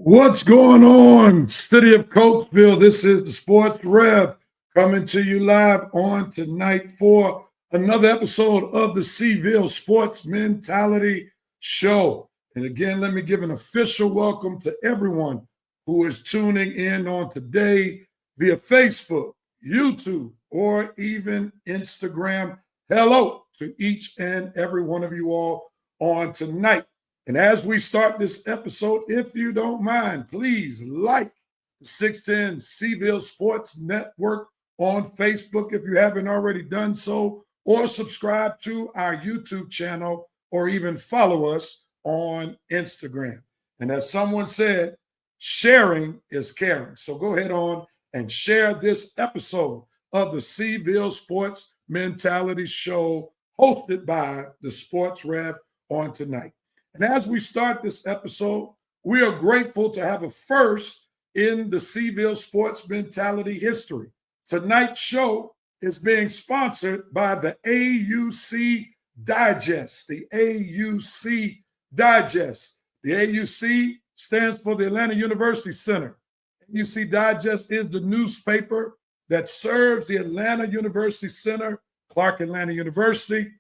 What's going on, City of Coatesville? This is the Sports Rev coming to you live on tonight for another episode of the Seville Sports Mentality Show. And again, let me give an official welcome to everyone who is tuning in on today via Facebook, YouTube, or even Instagram. Hello to each and every one of you all on tonight. And as we start this episode, if you don't mind, please like the 610 Seville Sports Network on Facebook if you haven't already done so, or subscribe to our YouTube channel, or even follow us on Instagram. And as someone said, sharing is caring. So go ahead on and share this episode of the Seville Sports Mentality Show hosted by the Sports Rev on tonight. And as we start this episode, we are grateful to have a first in the Seville Sports Mentality history. Tonight's show is being sponsored by the AUC Digest. The AUC Digest. The AUC stands for the Atlanta University Center. AUC Digest is the newspaper that serves the Atlanta University Center, Clark Atlanta University,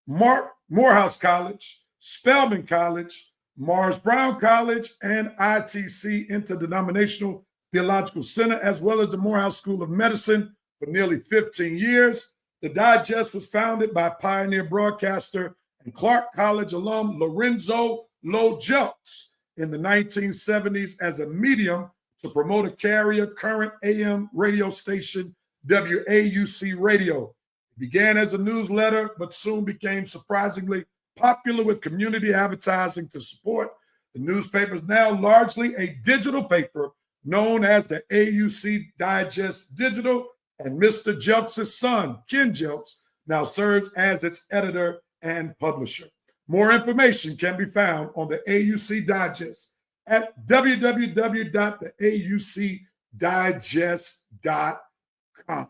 Morehouse College, Spelman College, Morris Brown College, and ITC Interdenominational Theological Center, as well as the Morehouse School of Medicine for nearly 15 years. The Digest was founded by pioneer broadcaster and Clark College alum Lorenzo Lo Jelks in the 1970s as a medium to promote a carrier current AM radio station, WAUC Radio. It began as a newsletter, but soon became surprisingly popular with community advertising to support. The newspaper is now largely a digital paper known as the AUC Digest Digital, and Mr. Jelks' son, Ken Jelks, now serves as its editor and publisher. More information can be found on the AUC Digest at www.theaucdigest.com.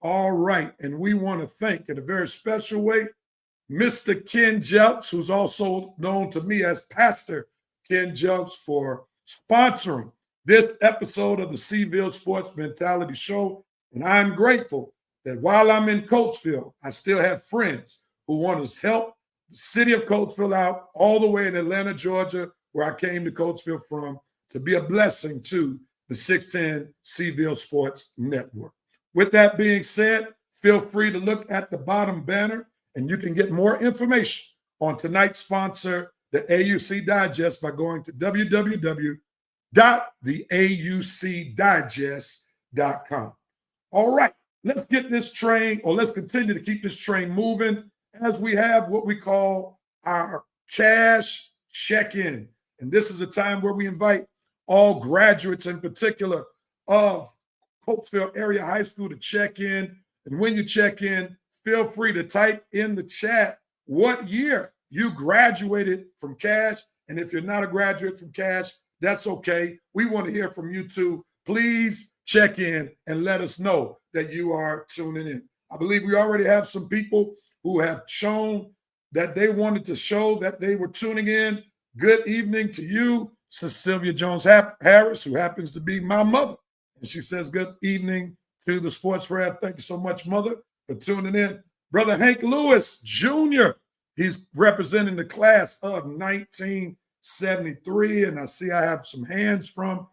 All right, and we want to thank in a very special way Mr. Ken Jelks, who's also known to me as Pastor Ken Jelks, for sponsoring this episode of the Seville Sports Mentality Show. And I'm grateful that while I'm in Coatesville, I still have friends who want to help the city of Coatesville out all the way in Atlanta, Georgia, where I came to Coatesville from, to be a blessing to the 610 Seville Sports Network. With that being said, feel free to look at the bottom banner, and you can get more information on tonight's sponsor, the AUC Digest, by going to www.theaucdigest.com. All right, let's get this train, or let's continue to keep this train moving as we have what we call our cash check-in. And this is a time where we invite all graduates in particular of Coatesville Area High School to check in. And when you check in, feel free to type in the chat what year you graduated from Cash. And if you're not a graduate from Cash, that's okay. We want to hear from you too. Please check in and let us know that you are tuning in. I believe we already have some people who have shown that they wanted to show that they were tuning in. Good evening to you, Cecilia Jones-Harris, who happens to be my mother. And she says, good evening to the Sports Rev. Thank you so much, Mother, for tuning in. Brother Hank Lewis Jr., he's representing the class of 1973. And I see I have some hands from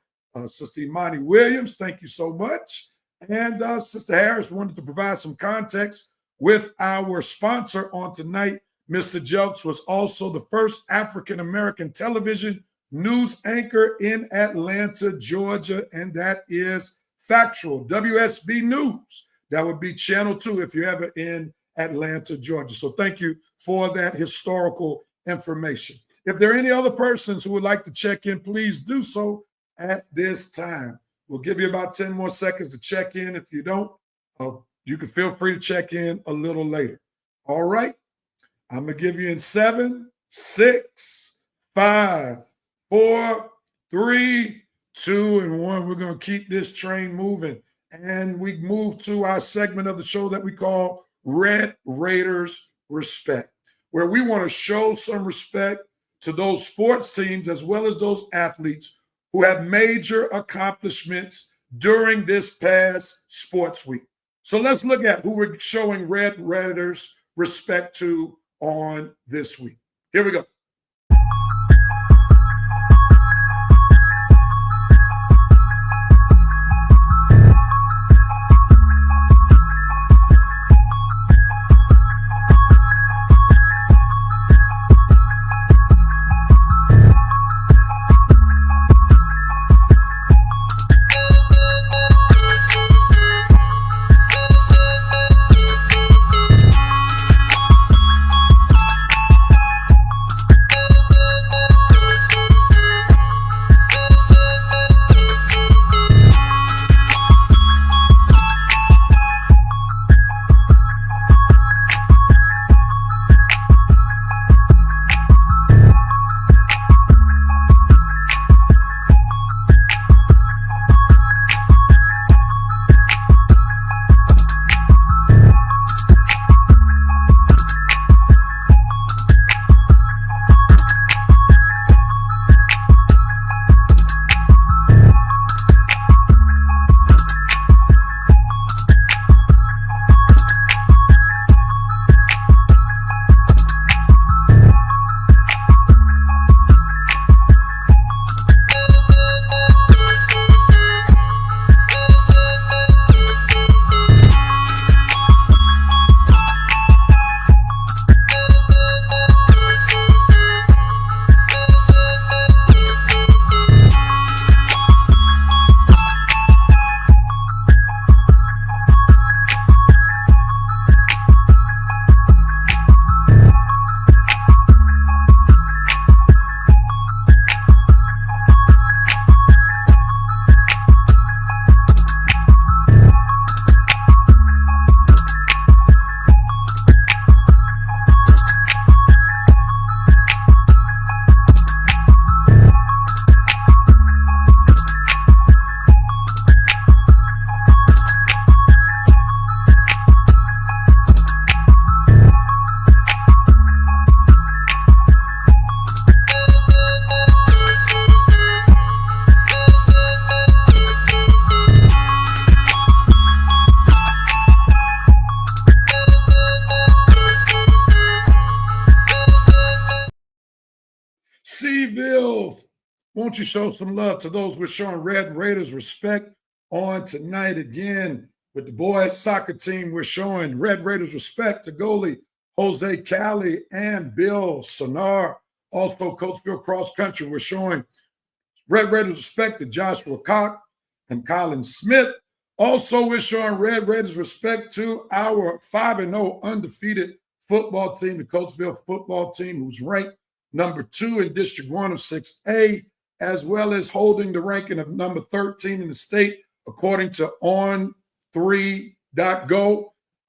Sister Imani Williams. Thank you so much. And Sister Harris wanted to provide some context with our sponsor on tonight. Mr. Jelks was also the first African-American television news anchor in Atlanta, Georgia, and that is factual. WSB News. That would be Channel 2 if you're ever in Atlanta, Georgia. So thank you for that historical information. If there are any other persons who would like to check in, please do so at this time. We'll give you about 10 more seconds to check in. If you don't, you can feel free to check in a little later. All right. I'm going to give you in 7, 6, 5, 4, 3, 2, and 1. We're going to keep this train moving. And we move to our segment of the show that we call Red Raiders Respect, where we want to show some respect to those sports teams as well as those athletes who have major accomplishments during this past sports week. So let's look at who we're showing Red Raiders respect to on this week. Here we go. Coatesville, won't you show some love to those we're showing Red Raiders respect on tonight again with the boys soccer team. We're showing Red Raiders respect to goalie Jose Cali and Bill Sonar. Also, Coatesville cross country, we're showing Red Raiders respect to Joshua Cock and Colin Smith. Also, we're showing Red Raiders respect to our 5-0 undefeated football team, the Coatesville football team, who's ranked number 2 in District 1 of 6A, as well as holding the ranking of number 13 in the state, according to on3.go.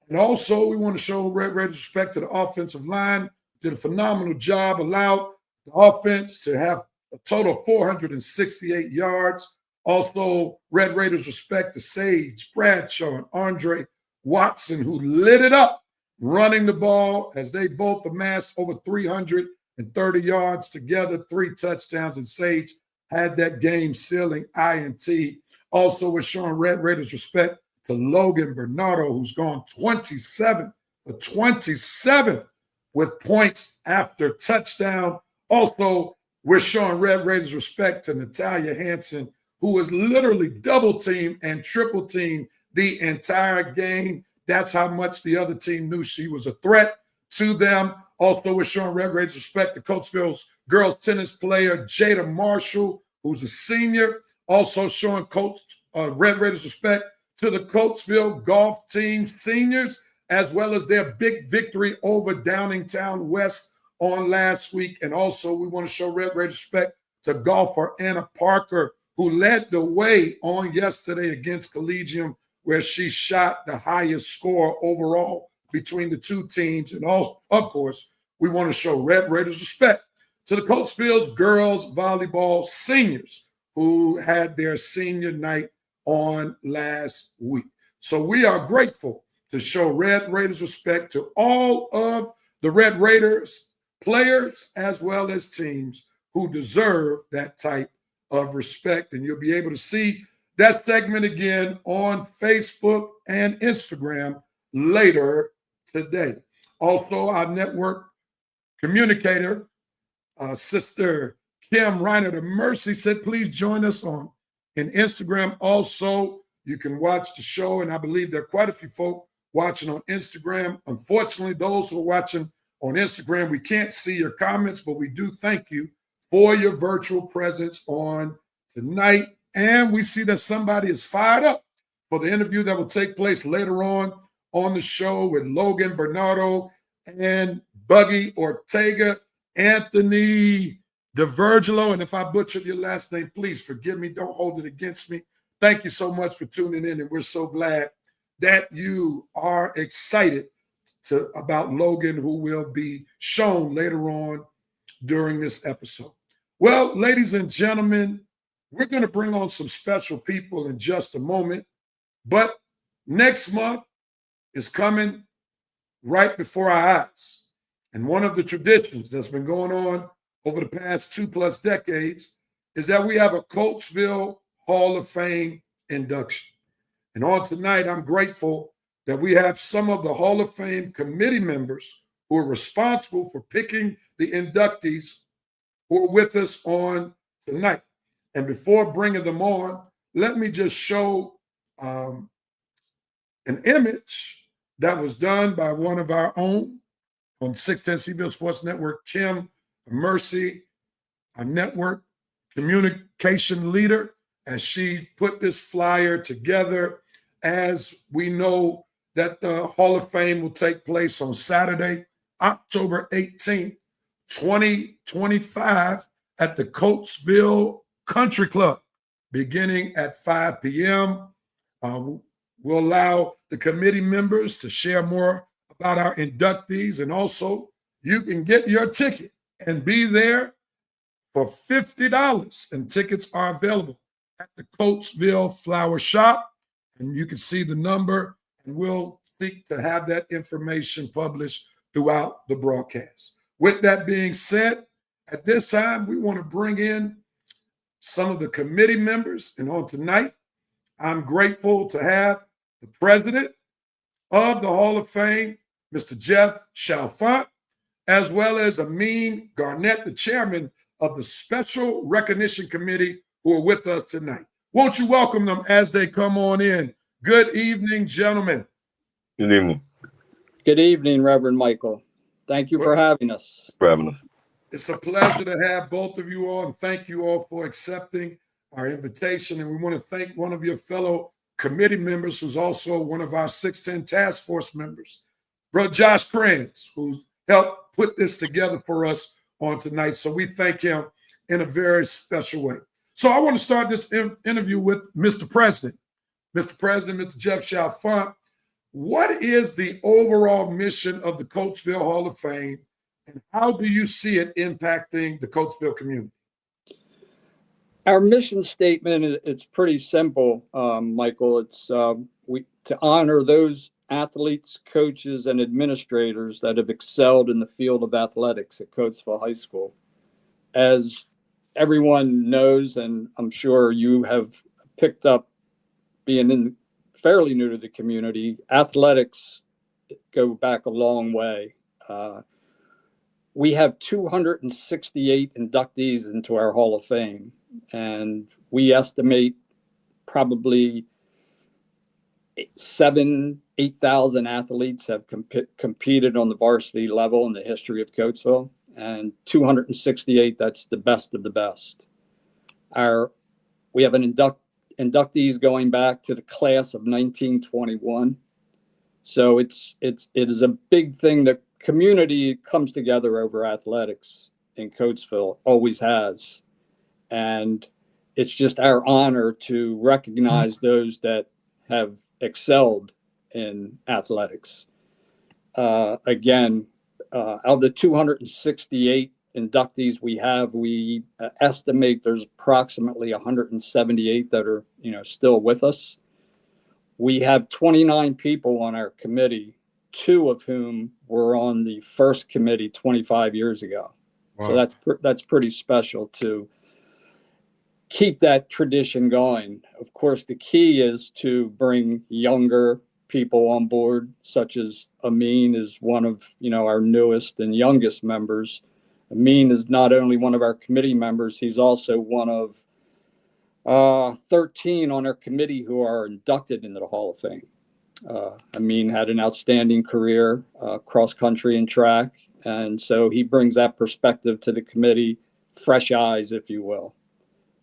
And also, we want to show Red Raiders respect to the offensive line. Did a phenomenal job, allowed the offense to have a total of 468 yards. Also, Red Raiders respect to Sage Bradshaw and Andre Watson, who lit it up running the ball as they both amassed over 330 yards together, 3 touchdowns, and Sage had that game-sealing INT. Also, we're showing Red Raiders respect to Logan Bernardo, who's gone 27 for 27 with points after touchdown. Also, we're showing Red Raiders respect to Natalia Hanson, who was literally double-teamed and triple-teamed the entire game. That's how much the other team knew she was a threat to them. Also, we're showing Red Raiders respect to Coatesville's girls tennis player, Jada Marshall, who's a senior. Also showing Red Raiders respect to the Coatesville golf team seniors, as well as their big victory over Downingtown West on last week. And also, we want to show Red Raiders respect to golfer Anna Parker, who led the way on yesterday against Collegium, where she shot the highest score overall between the two teams. And also, of course, we want to show Red Raiders respect to the Coatesville's girls volleyball seniors, who had their senior night on last week. So we are grateful to show Red Raiders respect to all of the Red Raiders players as well as teams who deserve that type of respect. And you'll be able to see that segment again on Facebook and Instagram later today. Also, our network communicator, Sister Kim Reiner to Mercy, said, please join us on Instagram. Also, you can watch the show, and I believe there are quite a few folk watching on Instagram. Unfortunately, those who are watching on Instagram, we can't see your comments, but we do thank you for your virtual presence on tonight. And we see that somebody is fired up for the interview that will take place later on the show with Logan, Bernardo, and Buggy, Ortega, Anthony DeVergilo. And if I butchered your last name, please forgive me. Don't hold it against me. Thank you so much for tuning in, and we're so glad that you are excited about Logan, who will be shown later on during this episode. Well, ladies and gentlemen, we're going to bring on some special people in just a moment, but next month is coming right before our eyes. And one of the traditions that's been going on over the past 2+ decades is that we have a Coatesville Hall of Fame induction. And on tonight, I'm grateful that we have some of the Hall of Fame committee members who are responsible for picking the inductees who are with us on tonight. And before bringing them on, let me just show an image that was done by one of our own on 610 CVille Sports Network, Kim Mercy, our network communication leader, as she put this flyer together. As we know that the Hall of Fame will take place on Saturday, October 18th, 2025 at the Coatesville Country Club, beginning at 5 p.m. We'll allow the committee members to share more about our inductees, and also you can get your ticket and be there for $50, and tickets are available at the Coatesville Flower Shop, and you can see the number, and we'll seek to have that information published throughout the broadcast. With that being said, at this time, we want to bring in some of the committee members, and on tonight, I'm grateful to have the president of the Hall of Fame, Mr. Jeff Chalfant, as well as Amin Garnett, the chairman of the Special Recognition Committee, who are with us tonight. Won't you welcome them as they come on in? Good evening, gentlemen. Good evening. Good evening, Reverend Michael. Thank you for having us. It's a pleasure to have both of you all, and thank you all for accepting our invitation. And we want to thank one of your fellow committee members, who's also one of our 610 task force members, Brother Josh Kranz, who helped put this together for us on tonight. So we thank him in a very special way. So I want to start this interview with Mr. President. Mr. President, Mr. Jeff Chalfant, what is the overall mission of the Coatesville Hall of Fame, and how do you see it impacting the Coatesville community? Our mission statement, it's pretty simple, Michael. It's to honor those athletes, coaches, and administrators that have excelled in the field of athletics at Coatesville High School. As everyone knows, and I'm sure you have picked up being fairly new to the community, athletics go back a long way. We have 268 inductees into our Hall of Fame, and we estimate probably 8,000 athletes have competed on the varsity level in the history of Coatesville, and 268, that's the best of the best. We have an inductees going back to the class of 1921. So it is a big thing. The community comes together over athletics in Coatesville, always has. And it's just our honor to recognize those that have excelled in athletics. Again, of the 268 inductees we estimate there's approximately 178 that are, still with us. We have 29 people on our committee, 2 of whom were on the first committee 25 years ago. Wow. So that's pretty special too. keep that tradition going. Of course, the key is to bring younger people on board, such as Amin is one of our newest and youngest members. Amin is not only one of our committee members, he's also one of 13 on our committee who are inducted into the Hall of Fame. Amin had an outstanding career, cross country and track, and so he brings that perspective to the committee, fresh eyes, if you will.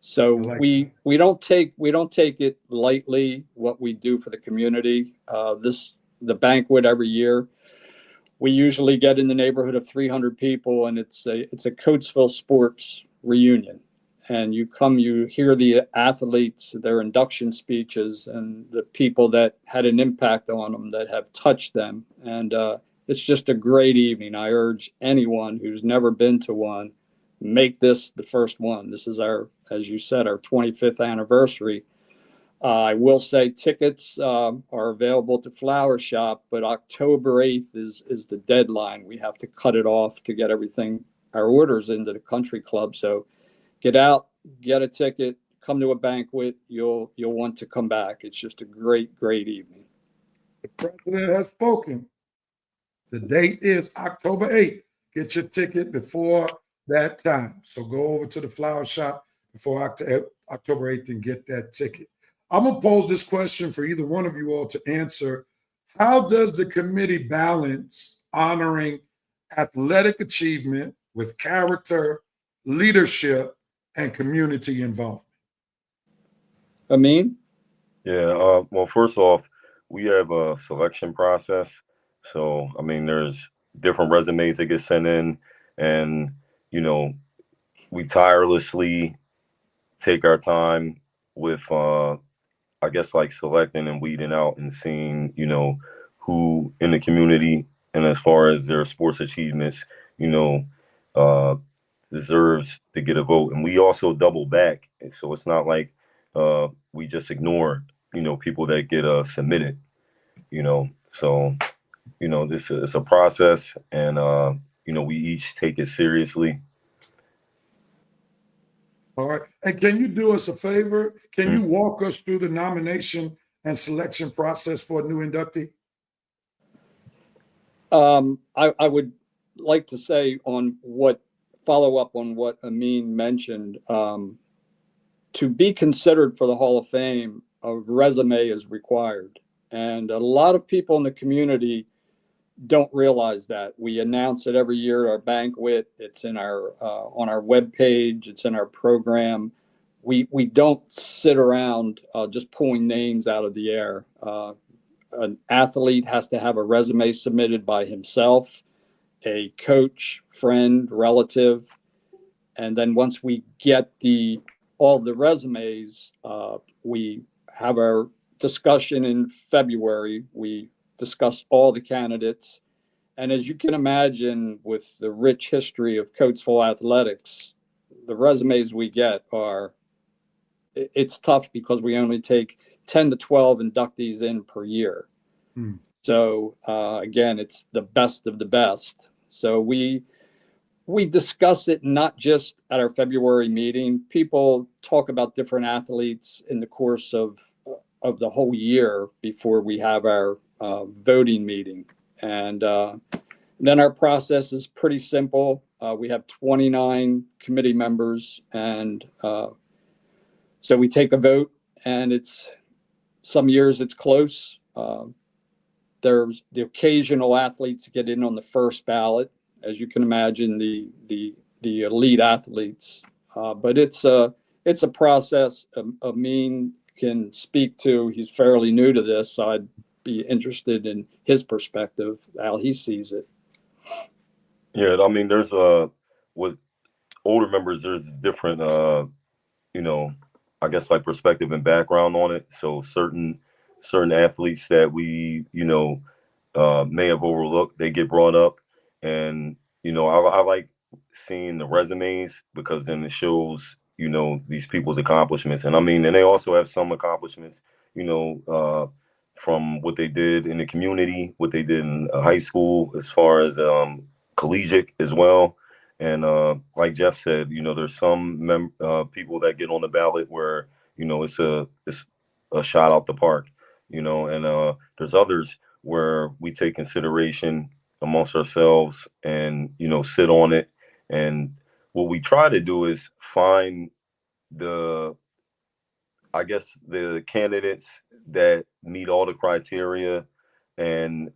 So we don't take it lightly what we do for the community. The banquet every year, we usually get in the neighborhood of 300 people, and it's a Coatesville sports reunion. And you hear the athletes, their induction speeches, and the people that had an impact on them, that have touched them. And it's just a great evening. I urge anyone who's never been to one, make this the first one. This is as you said, our 25th anniversary. I will say tickets are available at the Flower Shop, but October 8th is the deadline. We have to cut it off to get our orders into the country club. So get out, get a ticket, come to a banquet. You'll want to come back. It's just a great, great evening. The president has spoken. The date is October 8th. Get your ticket before that time. So go over to the Flower Shop before October 8th and get that ticket. I'm going to pose this question for either one of you all to answer. How does the committee balance honoring athletic achievement with character, leadership, and community involvement? Amin? Yeah, well, first off, we have a selection process. So, I mean, there's different resumes that get sent in, and, we tirelessly take our time with, I guess, like selecting and weeding out and seeing, who in the community and as far as their sports achievements, deserves to get a vote. And we also double back. So it's not like we just ignore, people that get submitted, So, this is a process, and, we each take it seriously. All right. And can you do us a favor? Can you walk us through the nomination and selection process for a new inductee? I would like to say follow up on what Amin mentioned. To be considered for the Hall of Fame, a resume is required. And a lot of people in the community don't realize that. We announce it every year at our banquet. It's in on our webpage. It's in our program. We don't sit around just pulling names out of the air. An athlete has to have a resume submitted by himself, a coach, friend, relative, and then once we get all the resumes, we have our discussion in February. We discuss all the candidates. And as you can imagine, with the rich history of Coatesville athletics, the resumes we get it's tough because we only take 10 to 12 inductees in per year. So again, it's the best of the best. So we discuss it not just at our February meeting. People talk about different athletes in the course of the whole year before we have our voting meeting. And then our process is pretty simple. We have 29 committee members, and so we take a vote, and some years it's close. There's the occasional athletes get in on the first ballot, as you can imagine, the elite athletes. But it's a process. Amin can speak to. He's fairly new to this, so I'd be interested in his perspective, how he sees it. Yeah, I mean, there's with older members, there's different, I guess, like perspective and background on it. So certain athletes that we, may have overlooked, they get brought up, and I like seeing the resumes because then it shows these people's accomplishments, and they also have some accomplishments, from what they did in the community, what they did in high school, as far as collegiate as well. And like Jeff said, there's some people that get on the ballot where it's a shot out the park, and there's others where we take consideration amongst ourselves and sit on it. And what we try to do is find the I guess the candidates that meet all the criteria, and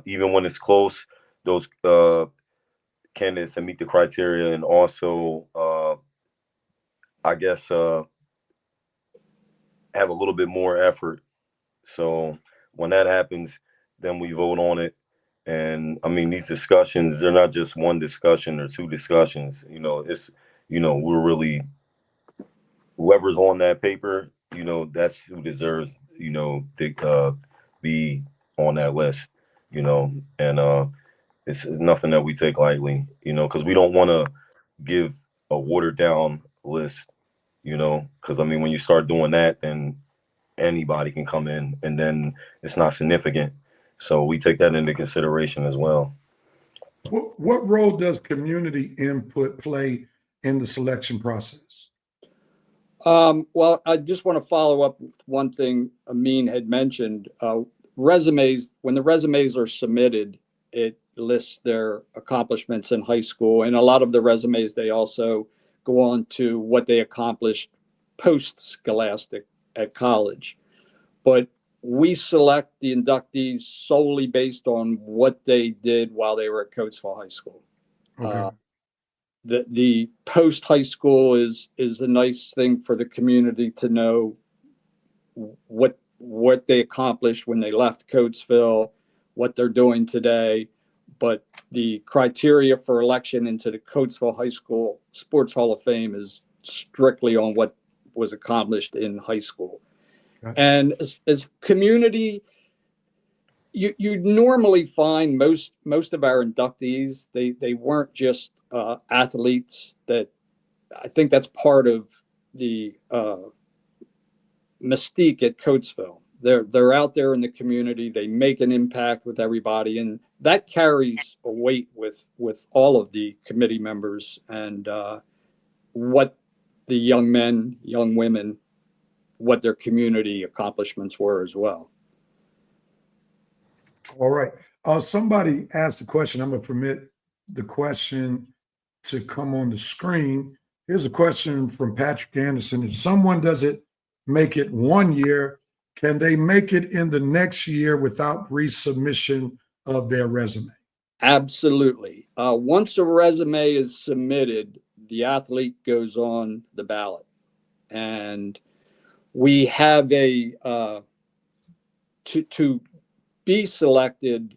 even when it's close, those candidates that meet the criteria, and also I guess have a little bit more effort. So when that happens, then we vote on it. And I mean, these discussions, they're not just one discussion or two discussions. It's we're really whoever's on that paper, that's who deserves, to be on that list, and it's nothing that we take lightly, because we don't want to give a watered down list, because I mean, when you start doing that, then anybody can come in and then it's not significant. So we take that into consideration as well. What role does community input play in the selection process? Well, I just want to follow up with one thing Amin had mentioned. Resumes, when the resumes are submitted, it lists their accomplishments in high school. And a lot of the resumes, they also go on to what they accomplished post-scholastic at college. But we select the inductees solely based on what they did while they were at Coatesville High School. Okay. The post high school is a nice thing for the community to know what they accomplished when they left Coatesville, what they're doing today. But the criteria for election into the Coatesville High School Sports Hall of Fame is strictly on what was accomplished in high school. Gotcha. And as community, you normally find most of our inductees, they weren't just athletes. That I think that's part of the mystique at Coatesville. They're out there in the community. They make an impact with everybody, and that carries a weight with all of the committee members and what the young men, young women, what their community accomplishments were as well. All right. Somebody asked a question. I'm going to permit the question to come on the screen. Here's a question from Patrick Anderson. If someone doesn't make it 1 year, can they make it in the next year without resubmission of their resume? Absolutely. Once a resume is submitted, the athlete goes on the ballot. And we have to be selected,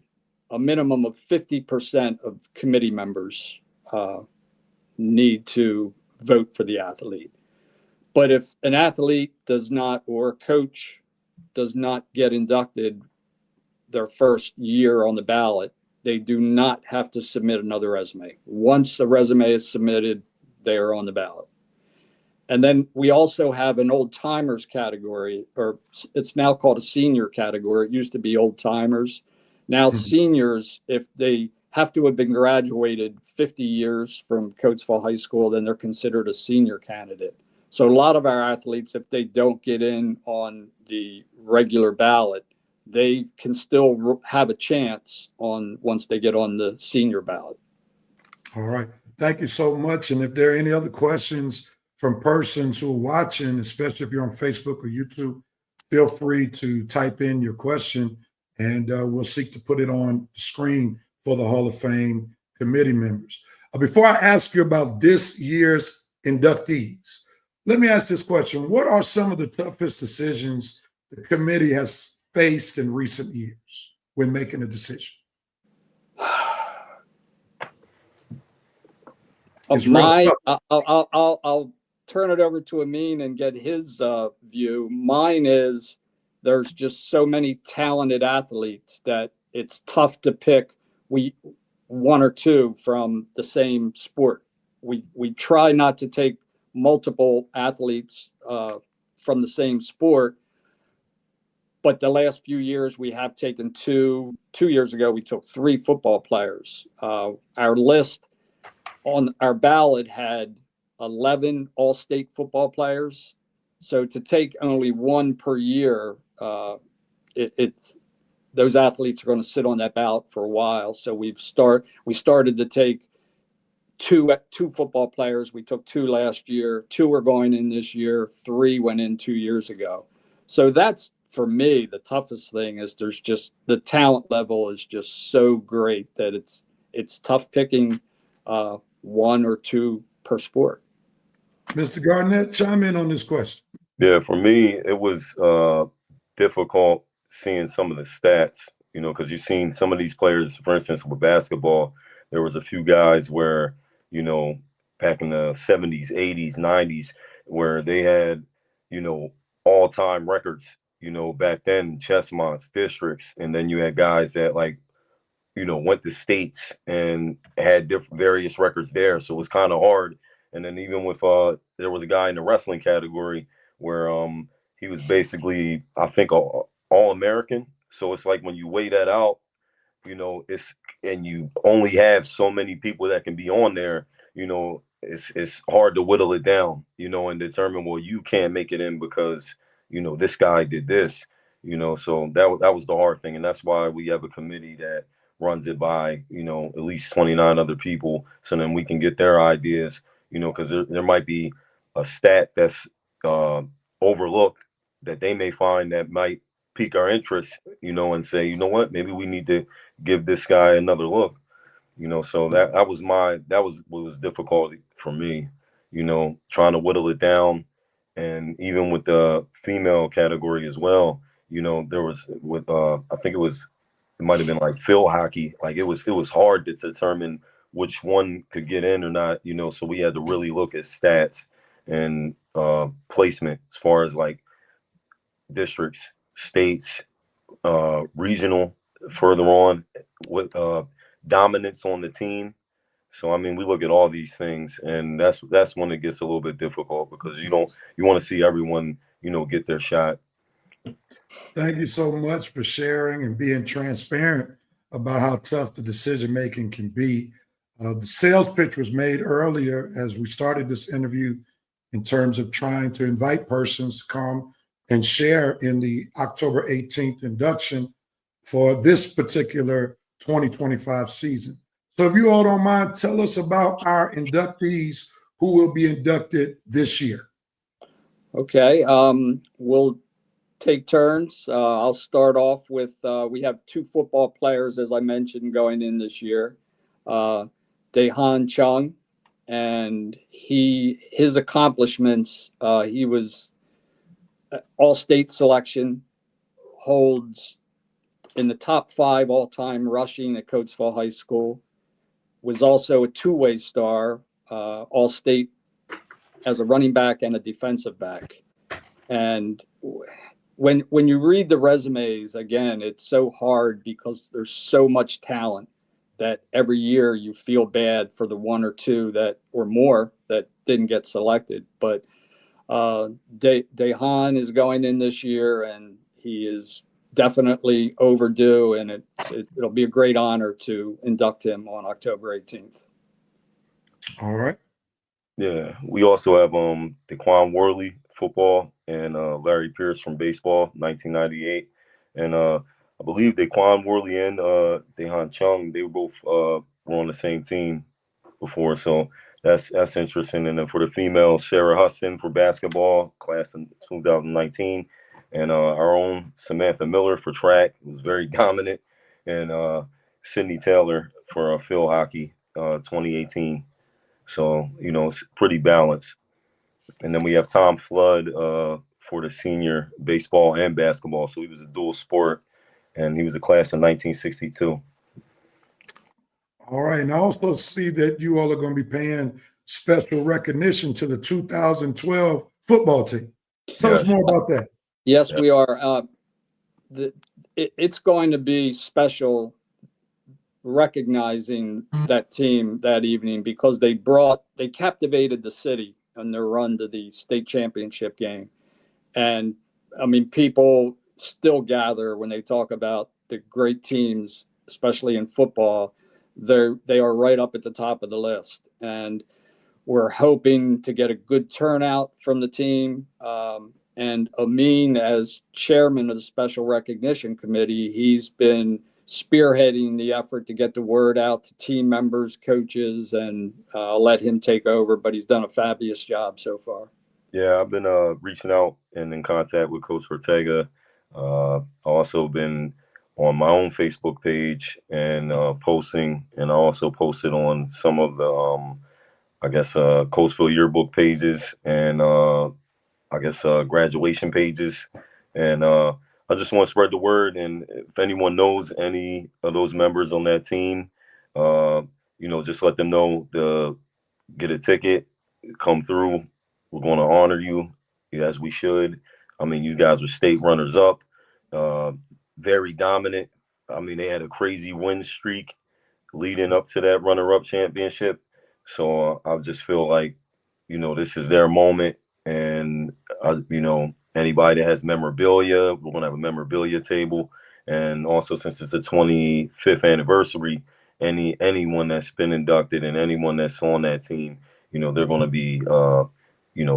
a minimum of 50% of committee members need to vote for the athlete. But if an athlete does not, or a coach does not get inducted their first year on the ballot, they do not have to submit another resume. Once a resume is submitted, they are on the ballot. And then we also have an old timers category, or it's now called a senior category. It used to be old timers. Now seniors, if they have to have been graduated 50 years from Coatesville High School, then they're considered a senior candidate. So a lot of our athletes, if they don't get in on the regular ballot, they can still have a chance once they get on the senior ballot. All right. Thank you so much. And if there are any other questions from persons who are watching, especially if you're on Facebook or YouTube, feel free to type in your question and we'll seek to put it on the screen for the Hall of Fame committee members. Before I ask you about this year's inductees, let me ask this question. What are some of the toughest decisions the committee has faced in recent years when making a decision? I'll turn it over to Amin and get his view. Mine is there's just so many talented athletes that it's tough to pick one or two from the same sport. We try not to take multiple athletes from the same sport, but the last few years we have taken two. 2 years ago we took 3 football players. Our list on our ballot had 11 all-state football players. So to take only one per year, it's those athletes are going to sit on that ballot for a while. So we started to take two football players. We took 2 last year. 2 are going in this year. 3 went in 2 years ago. So that's, for me, the toughest thing is there's just the talent level is just so great that it's tough picking 1 or 2 per sport. Mr. Garnett, chime in on this question. Yeah, for me, it was difficult seeing some of the stats, because you've seen some of these players, for instance, with basketball, there was a few guys where, back in the 70s, 80s, 90s, where they had, all-time records, back then, chessmonts, districts, and then you had guys that went to states and had various records there. So it was kind of hard. And then even with there was a guy in the wrestling category where he was basically, I think, all American. So it's like when you weigh that out, and you only have so many people that can be on there, it's hard to whittle it down, and determine, well, you can't make it in because this guy did this, so that was the hard thing. And that's why we have a committee that runs it by at least 29 other people, so then we can get their ideas, because there might be a stat that's overlooked that they may find that might pique our interest, and say, what, maybe we need to give this guy another look, so that was what was difficult for me, trying to whittle it down. And even with the female category as well, there was with I think it might have been like field hockey. Like it was hard to determine which one could get in or not, so we had to really look at stats and placement as far as like districts, states, regional, further on with dominance on the team. So I mean, we look at all these things, and that's when it gets a little bit difficult, because you want to see everyone get their shot. Thank you so much for sharing and being transparent about how tough the decision making can be. The sales pitch was made earlier as we started this interview in terms of trying to invite persons to come and share in the October 18th induction for this particular 2025 season. So if you all don't mind, tell us about our inductees who will be inducted this year. Okay, we'll take turns. I'll start off with, we have 2 football players, as I mentioned, going in this year. Daehan Chung, and his accomplishments, he was all-state selection, holds in the top 5 all-time rushing at Coatesville High School, was also a 2-way star, all-state as a running back and a defensive back. And when you read the resumes, again, it's so hard because there's so much talent that every year you feel bad for the 1 or 2 that or more that didn't get selected. But Daehan is going in this year, and he is definitely overdue, and it'll be a great honor to induct him on October 18th. All right. Yeah, we also have Daquan Worley, football, and Larry Pierce from baseball, 1998. And I believe Daquan Worley and Daehan Chung, they were both were on the same team before, so that's interesting. And then for the females, Sarah Hudson for basketball, class in 2019, and our own Samantha Miller for track, was very dominant, and Sydney Taylor for field hockey, 2018. So it's pretty balanced. And then we have Tom Flood for the senior baseball and basketball. So he was a dual sport, and he was a class in 1962. All right. And I also see that you all are going to be paying special recognition to the 2012 football team. Tell us more about that. Yes, we are. It's going to be special recognizing that team that evening, because they captivated the city on their run to the state championship game. And I mean, people still gather when they talk about the great teams, especially in football, they are right up at the top of the list. And we're hoping to get a good turnout from the team. And Amin, as chairman of the Special Recognition Committee, he's been spearheading the effort to get the word out to team members, coaches, and I'll let him take over, but he's done a fabulous job so far. Yeah, I've been reaching out and in contact with Coach Ortega. Also been on my own Facebook page and posting, and I also posted on some of the I guess Coatesville yearbook pages and I guess graduation pages, and I just want to spread the word. And if anyone knows any of those members on that team, just let them know to get a ticket, come through. We're going to honor you as we should. I mean, you guys were state runners up, uh, very dominant. I mean, they had a crazy win streak leading up to that runner-up championship. So I just feel like, this is their moment. And, anybody that has memorabilia, we're going to have a memorabilia table. And also, since it's the 25th anniversary, anyone that's been inducted and anyone that's on that team, they're going to be,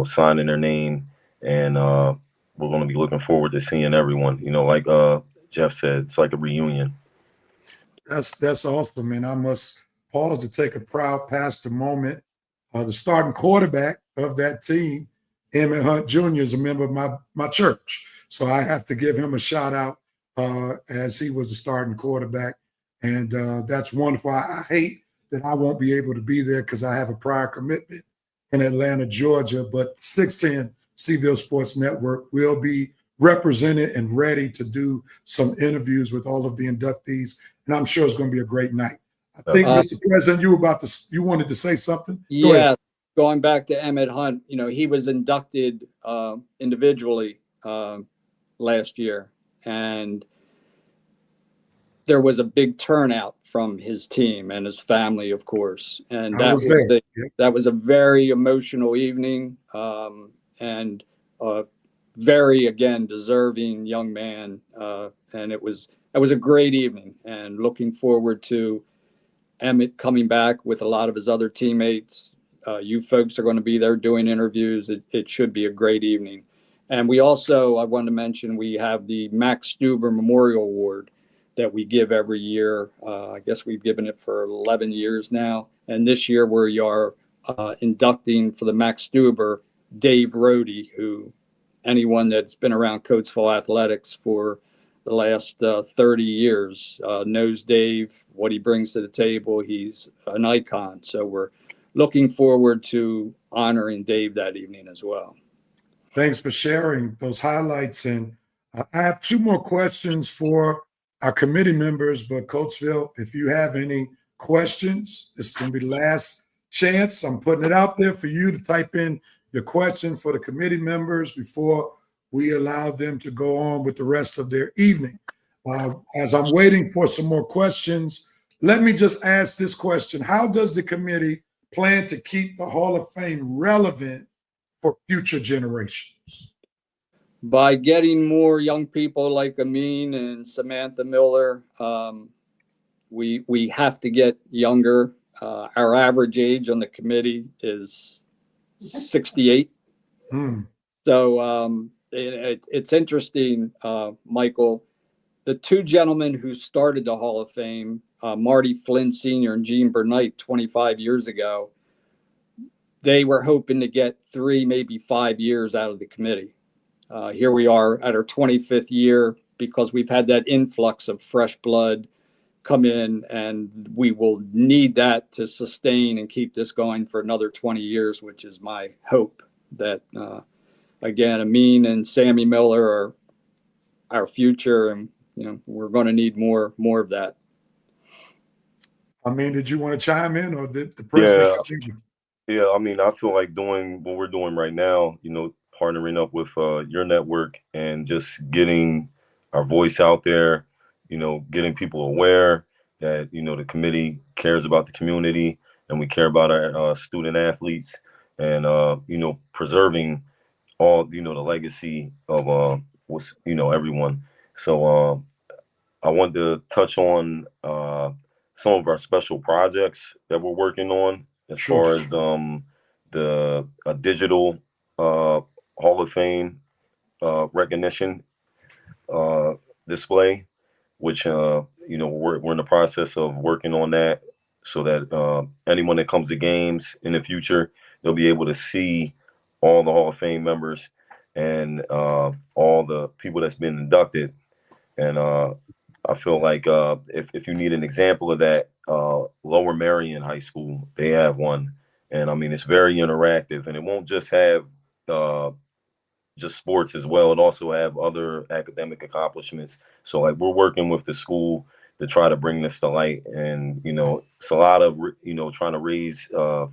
signing their name. And we're going to be looking forward to seeing everyone. Like Jeff said, it's like a reunion. That's awesome, and I must pause to take a proud past moment. The starting quarterback of that team, Emmett Hunt Jr., is a member of my church, so I have to give him a shout out as he was the starting quarterback, and that's wonderful. I hate that I won't be able to be there because I have a prior commitment in Atlanta, Georgia, but 610 Seville Sports Network will be represented and ready to do some interviews with all of the inductees, and I'm sure it's going to be a great night. I think, Mr. President, you wanted to say something? Go ahead. Going back to Emmett Hunt, he was inducted individually last year, and there was a big turnout from his team and his family, of course, and that was a very emotional evening, and very, again, deserving young man, and it was a great evening, and looking forward to Emmett coming back with a lot of his other teammates. You folks are going to be there doing interviews. It should be a great evening. And we also, I wanted to mention, we have the Max Stuber Memorial Award that we give every year. I guess we've given it for 11 years now. And this year we are inducting for the Max Stuber, Dave Rohde, who anyone that's been around Coatesville athletics for the last 30 years knows Dave, what he brings to the table. He's an icon. So we're looking forward to honoring Dave that evening as well. Thanks for sharing those highlights. And I have two more questions for our committee members, but Coatesville, if you have any questions, this is going to be the last chance. I'm putting it out there for you to type in your question for the committee members before we allow them to go on with the rest of their evening. As I'm waiting for some more questions, let me just ask this question. How does the committee plan to keep the Hall of Fame relevant for future generations? By getting more young people like Amin and Samantha Miller. We have to get younger. Our average age on the committee is 68. So it's interesting, Michael. The two gentlemen who started the Hall of Fame, Marty Flynn Sr. and Gene Bernite, 25 years ago, they were hoping to get 3, maybe 5 years out of the committee. Here we are at our 25th year because we've had that influx of fresh blood come in, and we will need that to sustain and keep this going for another 20 years, which is my hope that, again, Amin and Sammy Miller are our future, and we're going to need more of that. Amin, did you want to chime in, or did the president? Yeah, I mean, I feel like doing what we're doing right now, partnering up with your network and just getting our voice out there, getting people aware that, the committee cares about the community and we care about our student athletes, and, preserving all, the legacy of everyone. So I wanted to touch on some of our special projects that we're working on as Sure. far as the digital Hall of Fame recognition uh, display, which we're in the process of working on that, so that anyone that comes to games in the future, they'll be able to see all the Hall of Fame members and all the people that's been inducted. And I feel like if you need an example of that, Lower Marion High School, they have one, and I mean it's very interactive, and it won't just have uh, just sports as well. It also have other academic accomplishments. So like we're working with the school to try to bring this to light, and it's a lot of trying to raise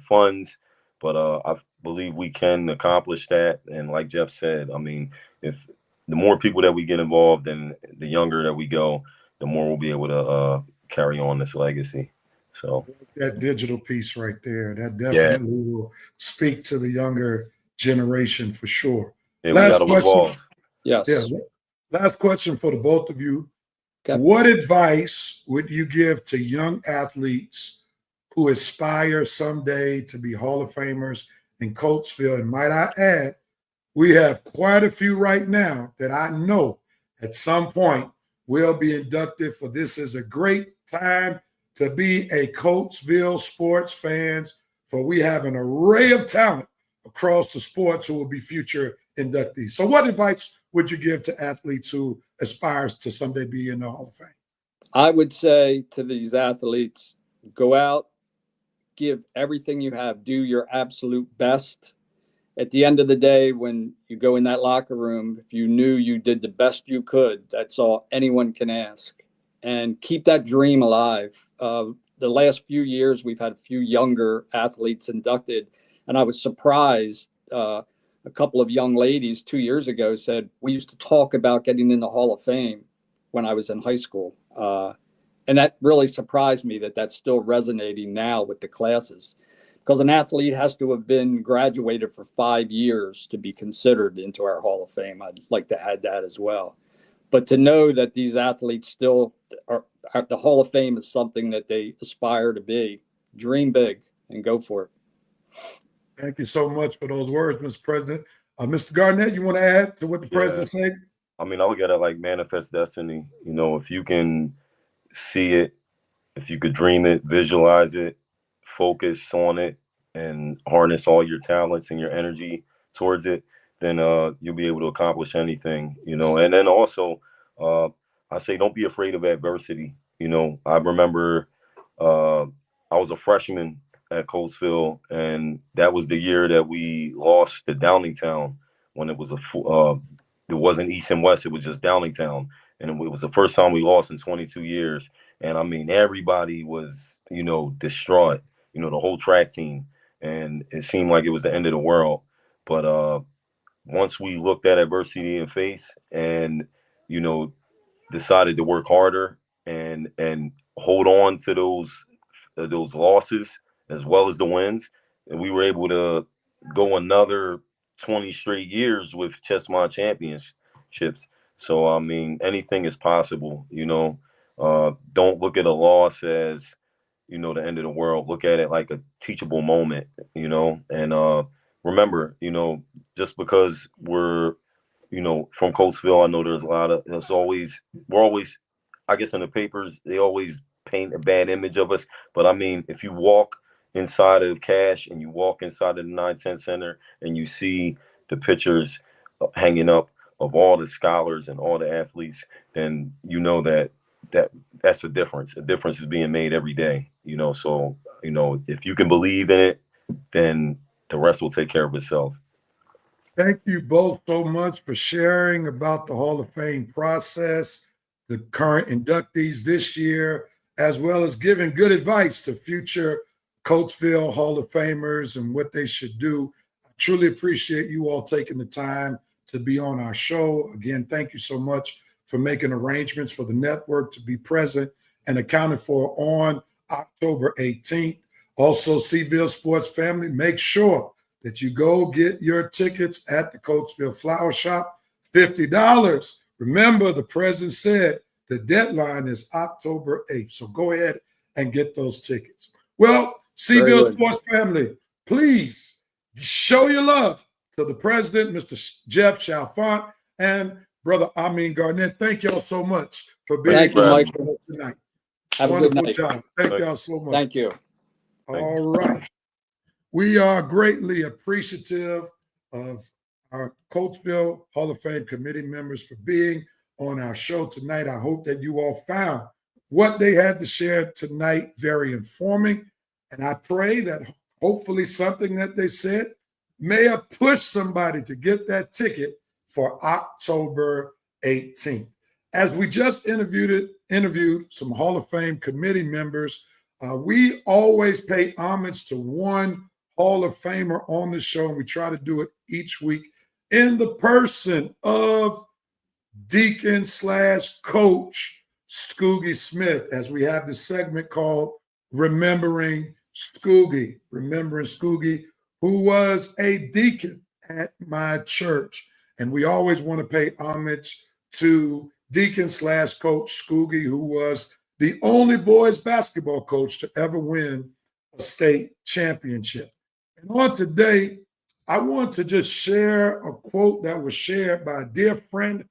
funds, but I believe we can accomplish that. And like Jeff said, I mean, if the more people that we get involved and the younger that we go, the more we'll be able to carry on this legacy. So That digital piece right there, that yeah, definitely will speak to the younger generation for sure. yeah, we got Last to question. evolve. Yeah, Yes. last question for the both of you. Okay. What advice would you give to young athletes who aspire someday to be Hall of Famers in Coatesville? And might I add, we have quite a few right now that I know at some point will be inducted, for this is a great time to be a Coatesville sports fans, for we have an array of talent across the sports who will be future inductees. So what advice would you give to athletes who aspires to someday be in the Hall of Fame? I would say to these athletes, go out, give everything you have, do your absolute best. At the end of the day, when you go in that locker room, if you knew you did the best you could, that's all anyone can ask. And keep that dream alive. The last few years, we've had a few younger athletes inducted, and I was surprised. A couple of young ladies 2 years ago said, we used to talk about getting in the Hall of Fame when I was in high school. And that really surprised me that that's still resonating now with the classes, because an athlete has to have been graduated for 5 years to be considered into our Hall of Fame. I'd like to add that as well. But to know that these athletes still are the Hall of Fame is something that they aspire to be, dream big and go for it. Thank you so much for those words, Mr. President. Mr. Garnett, you want to add to what the president said? I mean, I look at it like manifest destiny. If you can see it, if you could dream it, visualize it, focus on it, and harness all your talents and your energy towards it, then you'll be able to accomplish anything. And then also, I say don't be afraid of adversity. I remember I was a freshman at Coatesville, and that was the year that we lost to Downingtown when it was it wasn't East and West, it was just Downingtown, and it was the first time we lost in 22 years. And I mean, everybody was, distraught, the whole track team. And it seemed like it was the end of the world. But once we looked at adversity in face and, decided to work harder and hold on to those losses as well as the wins, and we were able to go another 20 straight years with Chessmont championships. So I mean, anything is possible. Don't look at a loss as the end of the world. Look at it like a teachable moment. And remember, just because we're from Coatesville, I know we're always, I guess in the papers, they always paint a bad image of us. But I mean, if you walk inside of Cash and you walk inside of the 910 Center and you see the pictures hanging up of all the scholars and all the athletes, then you know that's a difference. A difference is being made every day. So if you can believe in it, then the rest will take care of itself. Thank you both so much for sharing about the Hall of Fame process, the current inductees this year, as well as giving good advice to future Coatesville Hall of Famers and what they should do. I truly appreciate you all taking the time to be on our show. Again, thank you so much for making arrangements for the network to be present and accounted for on October 18th. Also, Seville Sports family, make sure that you go get your tickets at the Coatesville Flower Shop, $50. Remember, the president said the deadline is October 8th. So go ahead and get those tickets. Well, Very Cville good. Sports family, please show your love to the president, Mr. Jeff Chalfant, and Brother Amin Garnett. Thank y'all so much for being Thank you, on Mike. the show tonight. Have a good Wonderful night. job. Thank y'all so much. Thank you. All right. We are greatly appreciative of our Coatesville Hall of Fame committee members for being on our show tonight. I hope that you all found what they had to share tonight very informing. And I pray that hopefully something that they said may have pushed somebody to get that ticket for October 18th. As we just interviewed some Hall of Fame committee members, we always pay homage to one Hall of Famer on the show, and we try to do it each week in the person of Deacon / Coach Scoogie Smith, as we have this segment called Remembering Scoogie. Remembering Scoogie, who was a deacon at my church. And we always want to pay homage to Deacon / Coach Scoogie, who was the only boys basketball coach to ever win a state championship. And on today, I want to just share a quote that was shared by a dear friend of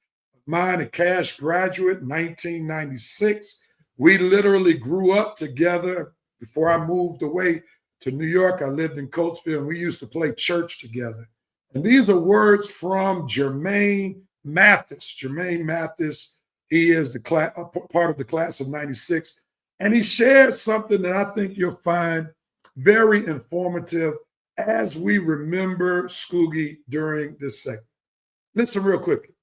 mine, a Cash graduate, 1996. We literally grew up together. Before I moved away to New York, I lived in Coatesville, and we used to play church together. And these are words from Jermaine Mathis. Jermaine Mathis, he is the part of the class of 96. And he shared something that I think you'll find very informative as we remember Scoogie during this segment. Listen real quickly.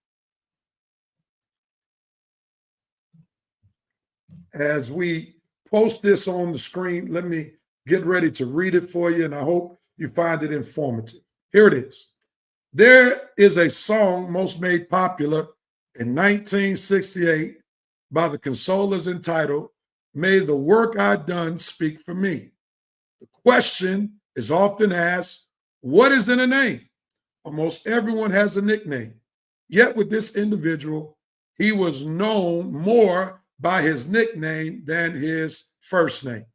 As we post this on the screen, let me get ready to read it for you, and I hope you find it informative. Here it is. There is a song most made popular in 1968 by the Consolers entitled, May the Work I Done Speak for Me. The question is often asked, what is in a name? Almost everyone has a nickname. Yet with this individual, he was known more by his nickname than his first name.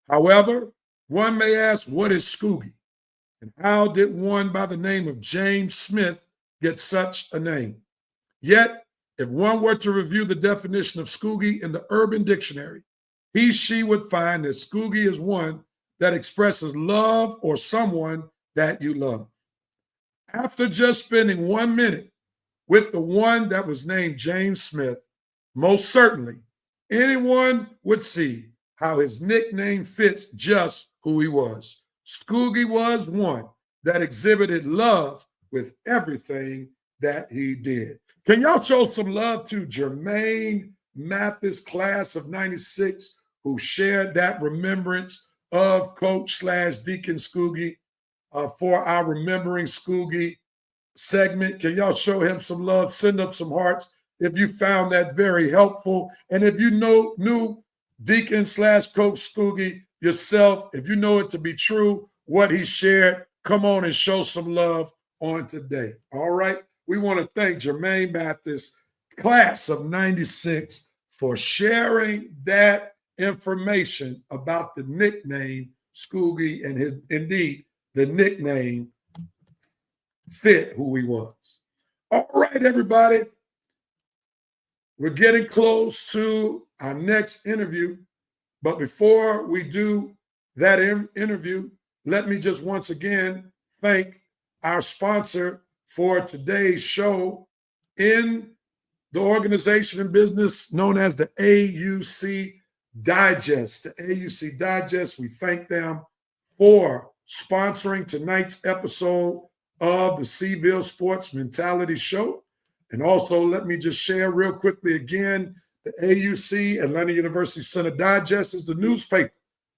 However, one may ask, what is Scoogie? And how did one by the name of James Smith get such a name? Yet, if one were to review the definition of Scoogie in the Urban Dictionary, she would find that Scoogie is one that expresses love or someone that you love. After just spending 1 minute with the one that was named James Smith, most certainly anyone would see how his nickname fits just who he was. Scoogie was one that exhibited love with everything that he did. Can y'all show some love to Jermaine Mathis, class of 96, who shared that remembrance of Coach / Deacon Scoogie for our Remembering Scoogie segment? Can y'all show him some love? Send up some hearts if you found that very helpful. And if you knew Deacon / Coach Scoogie yourself, if you know it to be true, what he shared, come on and show some love on today. All right. We want to thank Jermaine Mathis, class of 96, for sharing that information about the nickname Scoogie, and indeed the nickname fit who he was. All right, everybody. We're getting close to our next interview. But before we do that interview, let me just once again thank our sponsor for today's show in the organization and business known as the AUC Digest. The AUC Digest, we thank them for sponsoring tonight's episode of the Cville Sports Mentality Show. And also, let me just share real quickly again, the AUC, Atlanta University Center Digest, is the newspaper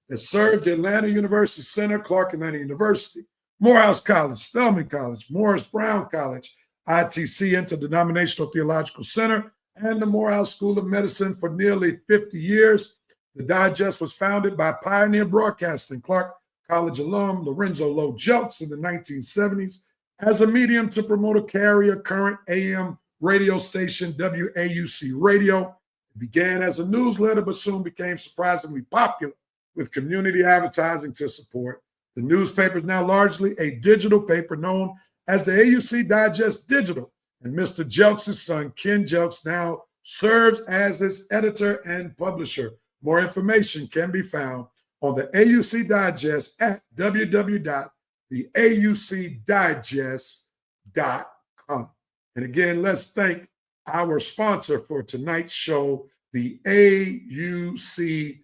that serves the Atlanta University Center, Clark Atlanta University, Morehouse College, Spelman College, Morris Brown College, ITC, Interdenominational Theological Center, and the Morehouse School of Medicine for nearly 50 years. The Digest was founded by pioneer broadcasting Clark College alum Lorenzo Lowe Jelks in the 1970s as a medium to promote a carrier current AM radio station, WAUC Radio. It began as a newsletter, but soon became surprisingly popular with community advertising to support. The newspaper is now largely a digital paper known as the AUC Digest Digital, and Mr. Jelks' son, Ken Jelks, now serves as its editor and publisher. More information can be found on the AUC Digest at www.theaucdigest.com. And again, let's thank our sponsor for tonight's show, the AUC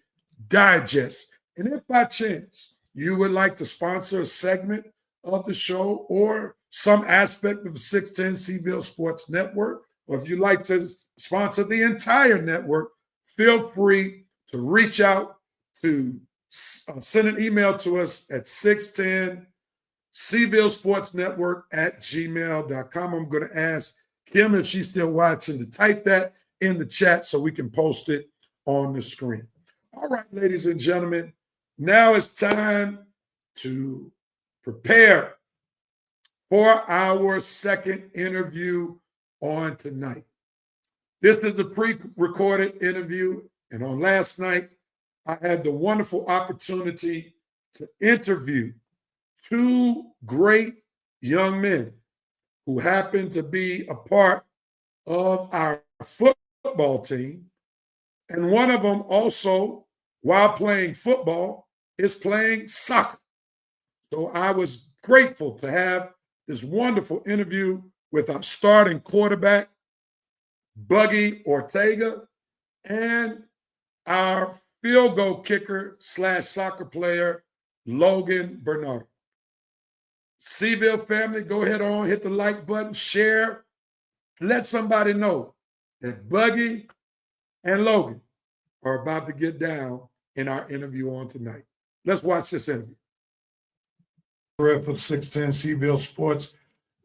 Digest. And if by chance you would like to sponsor a segment of the show or some aspect of the 610 Seville Sports Network, or if you'd like to sponsor the entire network, feel free to reach out to send an email to us at 610 Seville Sports Network at gmail.com. I'm going to ask Kim, if she's still watching, to type that in the chat so we can post it on the screen. All right, ladies and gentlemen, now it's time to prepare for our second interview on tonight. This is a pre-recorded interview, and on last night, I had the wonderful opportunity to interview two great young men who happen to be a part of our football team. And one of them also, while playing football, is playing soccer. So I was grateful to have this wonderful interview with our starting quarterback, Buggy Ortega, and our field goal kicker / soccer player, Logan Bernardo. Seville family, go ahead on, hit the like button, share, let somebody know that Buggy and Logan are about to get down in our interview on tonight. Let's watch this interview. For the 610 Seville Sports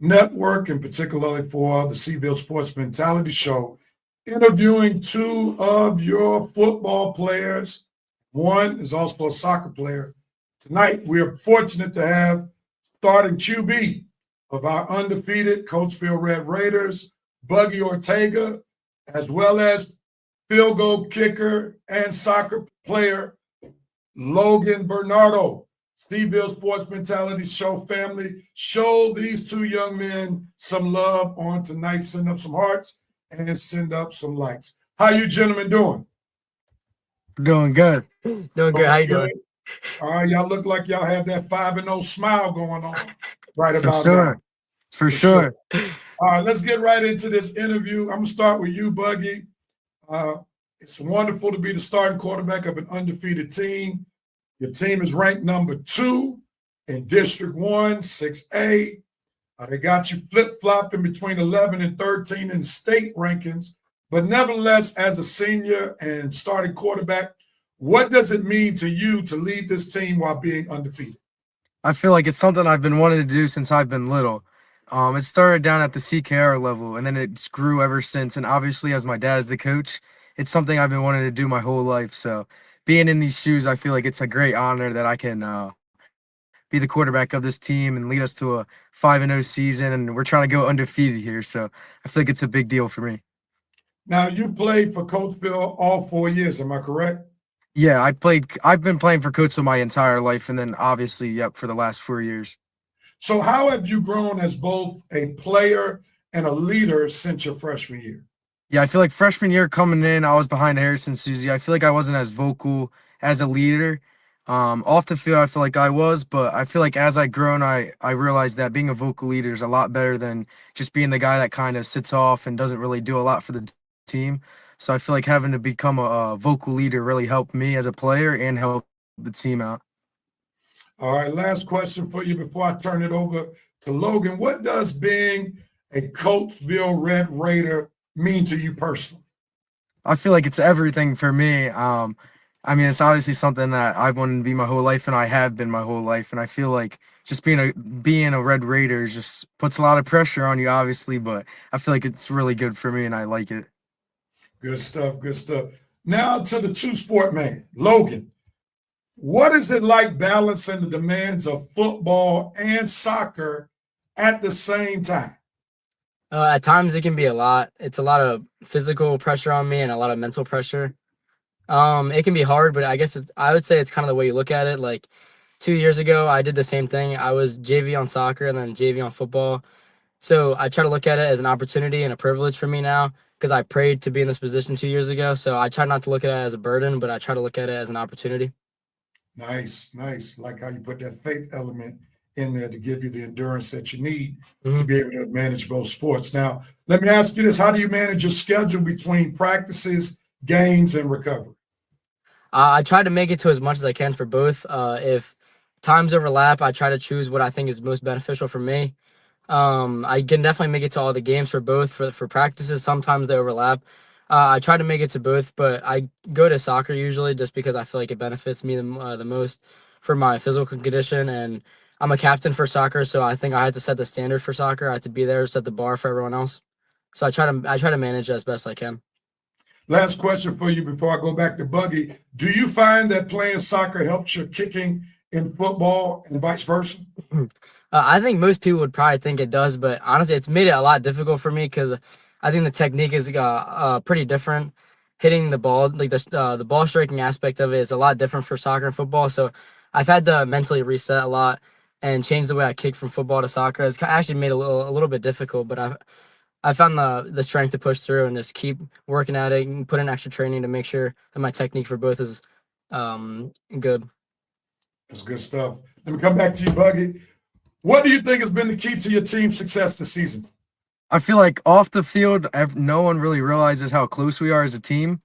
Network, and particularly for the Seville Sports Mentality Show, interviewing two of your football players. One is also a soccer player. Tonight, we are fortunate to have starting QB of our undefeated Coatesville Red Raiders, Buggy Ortega, as well as field goal kicker and soccer player, Logan Bernardo. Seville Sports Mentality Show family, show these two young men some love on tonight. Send up some hearts and send up some likes. How you gentlemen doing? Doing good. Doing good. How you doing? All right, y'all look like y'all have that 5-0 smile going on right For about sure. now. For sure. All right, let's get right into this interview. I'm going to start with you, Buggy. It's wonderful to be the starting quarterback of an undefeated team. Your team is ranked number 2 in District 1, 6A. They got you flip-flopping between 11 and 13 in state rankings. But nevertheless, as a senior and starting quarterback, what does it mean to you to lead this team while being undefeated? I feel like it's something I've been wanting to do since I've been little. It started down at the CKR level, and then it grew ever since. And obviously, as my dad is the coach, it's something I've been wanting to do my whole life. So being in these shoes, I feel like it's a great honor that I can be the quarterback of this team and lead us to a 5-0 season. And we're trying to go undefeated here. So I feel like it's a big deal for me. Now, you played for Coatesville all 4 years, am I correct? Yeah, I've been playing for Coatesville my entire life, and then obviously, for the last 4 years. So how have you grown as both a player and a leader since your freshman year? Yeah, I feel like freshman year coming in, I was behind Harrison Susie. I feel like I wasn't as vocal as a leader. Off the field, I feel like I was, but I feel like as I grown, I realized that being a vocal leader is a lot better than just being the guy that kind of sits off and doesn't really do a lot for the team. So I feel like having to become a vocal leader really helped me as a player and helped the team out. All right, last question for you before I turn it over to Logan. What does being a Coatesville Red Raider mean to you personally? I feel like it's everything for me. I mean, it's obviously something that I've wanted to be my whole life, and I have been my whole life. And I feel like just being a Red Raider just puts a lot of pressure on you, obviously, but I feel like it's really good for me, and I like it. Good stuff, good stuff. Now to the two-sport man, Logan. What is it like balancing the demands of football and soccer at the same time? At times it can be a lot. It's a lot of physical pressure on me and a lot of mental pressure. It can be hard, but I guess I would say it's kind of the way you look at it. Like 2 years ago, I did the same thing. I was JV on soccer and then JV on football. So I try to look at it as an opportunity and a privilege for me now because I prayed to be in this position 2 years ago. So I try not to look at it as a burden, but I try to look at it as an opportunity. Nice, nice. Like how you put that faith element in there to give you the endurance that you need to Mhm. be able to manage both sports. Now, let me ask you this. How do you manage your schedule between practices, games, and recovery? I try to make it to as much as I can for both. If times overlap, I try to choose what I think is most beneficial for me. I can definitely make it to all the games for both. For practices, sometimes they overlap. I try to make it to both, but I go to soccer usually just because I feel like it benefits me the most for my physical condition. And I'm a captain for soccer, so I think I had to set the standard for soccer. I had to be there, set the bar for everyone else. So I try to manage it as best I can. Last question for you before I go back to Buggy. Do you find that playing soccer helps your kicking in football and vice versa? I think most people would probably think it does, but honestly, it's made it a lot difficult for me because I think the technique is pretty different. Hitting the ball, like the ball striking aspect of it, is a lot different for soccer and football. So I've had to mentally reset a lot and change the way I kick from football to soccer. It's actually made it a little bit difficult, but I found the strength to push through and just keep working at it and put in extra training to make sure that my technique for both is good. That's good stuff. Let me come back to you, Buggy. What do you think has been the key to your team's success this season? I feel like off the field, no one really realizes how close we are as a team.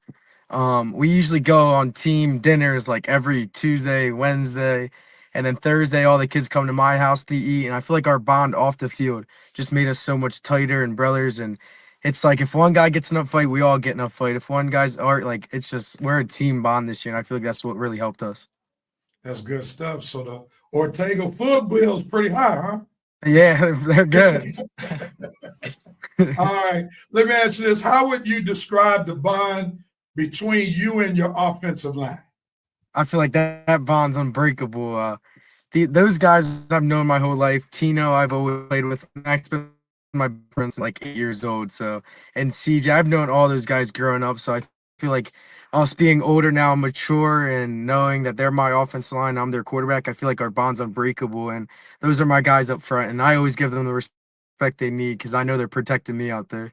We usually go on team dinners like every Tuesday, Wednesday, and then Thursday, all the kids come to my house to eat. And I feel like our bond off the field just made us so much tighter and brothers. And it's like if one guy gets in a fight, we all get in a fight. If one guy's art, like it's just we're a team bond this year. And I feel like that's what really helped us. That's good stuff. So the Ortega foot bill is pretty high, huh? Yeah, they're good. All right. Let me ask you this. How would you describe the bond between you and your offensive line? I feel like that bond's unbreakable. Those guys I've known my whole life. Tino, I've always played with. Max, been my friend's like 8 years old. So, and CJ, I've known all those guys growing up. So I feel like us being older now, mature, and knowing that they're my offense line, I'm their quarterback. I feel like our bond's unbreakable, and those are my guys up front. And I always give them the respect they need because I know they're protecting me out there.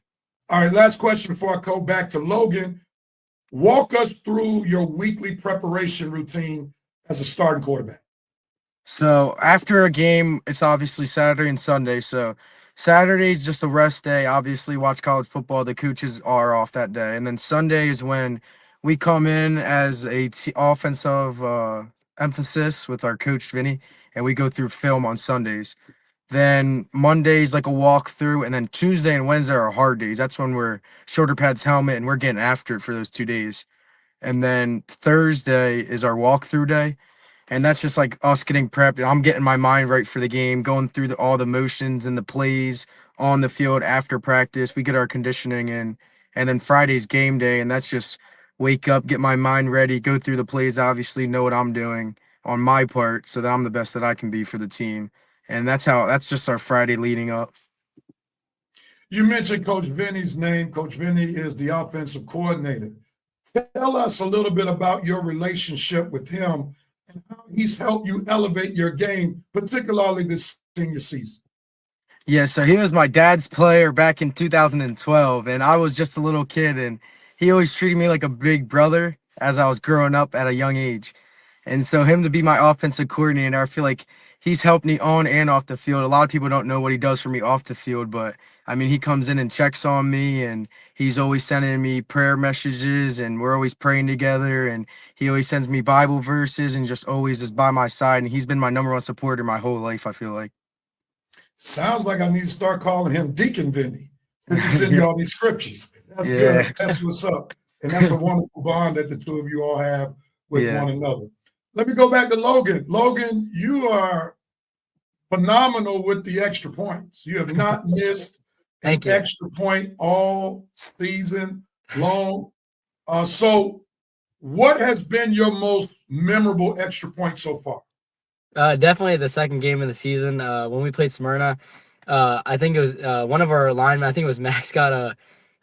All right. Last question before I go back to Logan. Walk us through your weekly preparation routine as a starting quarterback. So after a game, it's obviously Saturday and Sunday. So Saturday's just a rest day. Obviously, watch college football. The coaches are off that day, and then Sunday is when we come in as a offensive emphasis with our coach Vinny, and we go through film on Sundays. Then Monday's like a walkthrough, and then Tuesday and Wednesday are hard days. That's when we're shoulder pads, helmet, and we're getting after it for those 2 days. And then Thursday is our walkthrough day. And that's just like us getting prepped. I'm getting my mind right for the game, going through all the motions and the plays on the field after practice. We get our conditioning in. And then Friday's game day. And that's just wake up, get my mind ready, go through the plays, obviously know what I'm doing on my part so that I'm the best that I can be for the team. And that's just our Friday leading up. You mentioned Coach Vinny's name. Coach Vinny is the offensive coordinator. Tell us a little bit about your relationship with him and how he's helped you elevate your game, particularly this senior season. Yeah, so he was my dad's player back in 2012, and I was just a little kid, and he always treated me like a big brother as I was growing up at a young age. And so him to be my offensive coordinator, I feel like he's helped me on and off the field. A lot of people don't know what he does for me off the field, but I mean, he comes in and checks on me, and he's always sending me prayer messages, and we're always praying together, and he always sends me Bible verses and just always is by my side. And he's been my number one supporter my whole life, I feel like. Sounds like I need to start calling him Deacon Vinny since he sent you all these scriptures. That's Yeah. good. That's what's up. And that's a wonderful bond that the two of you all have with Yeah. one another. Let me go back to Logan. Logan, you are phenomenal with the extra points. You have not missed an Thank you. extra point all season long. So what has been your most memorable extra point so far? Definitely the second game of the season when we played Smyrna. I think it was one of our linemen. I think it was Max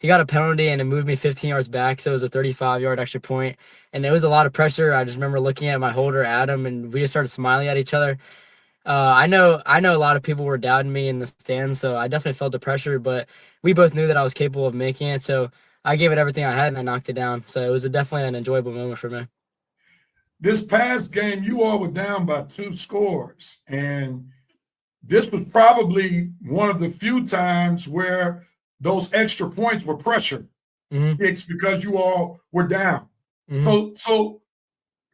he got a penalty and it moved me 15 yards back, so it was a 35-yard extra point, and it was a lot of pressure. I just remember looking at my holder Adam, and we just started smiling at each other. I know a lot of people were doubting me in the stands, so I definitely felt the pressure, but we both knew that I was capable of making it, so I gave it everything I had and I knocked it down. So it was definitely an enjoyable moment for me. This past game, you all were down by 2 scores, and this was probably one of the few times where those extra points were pressure Mm-hmm. kicks because you all were down. Mm-hmm. So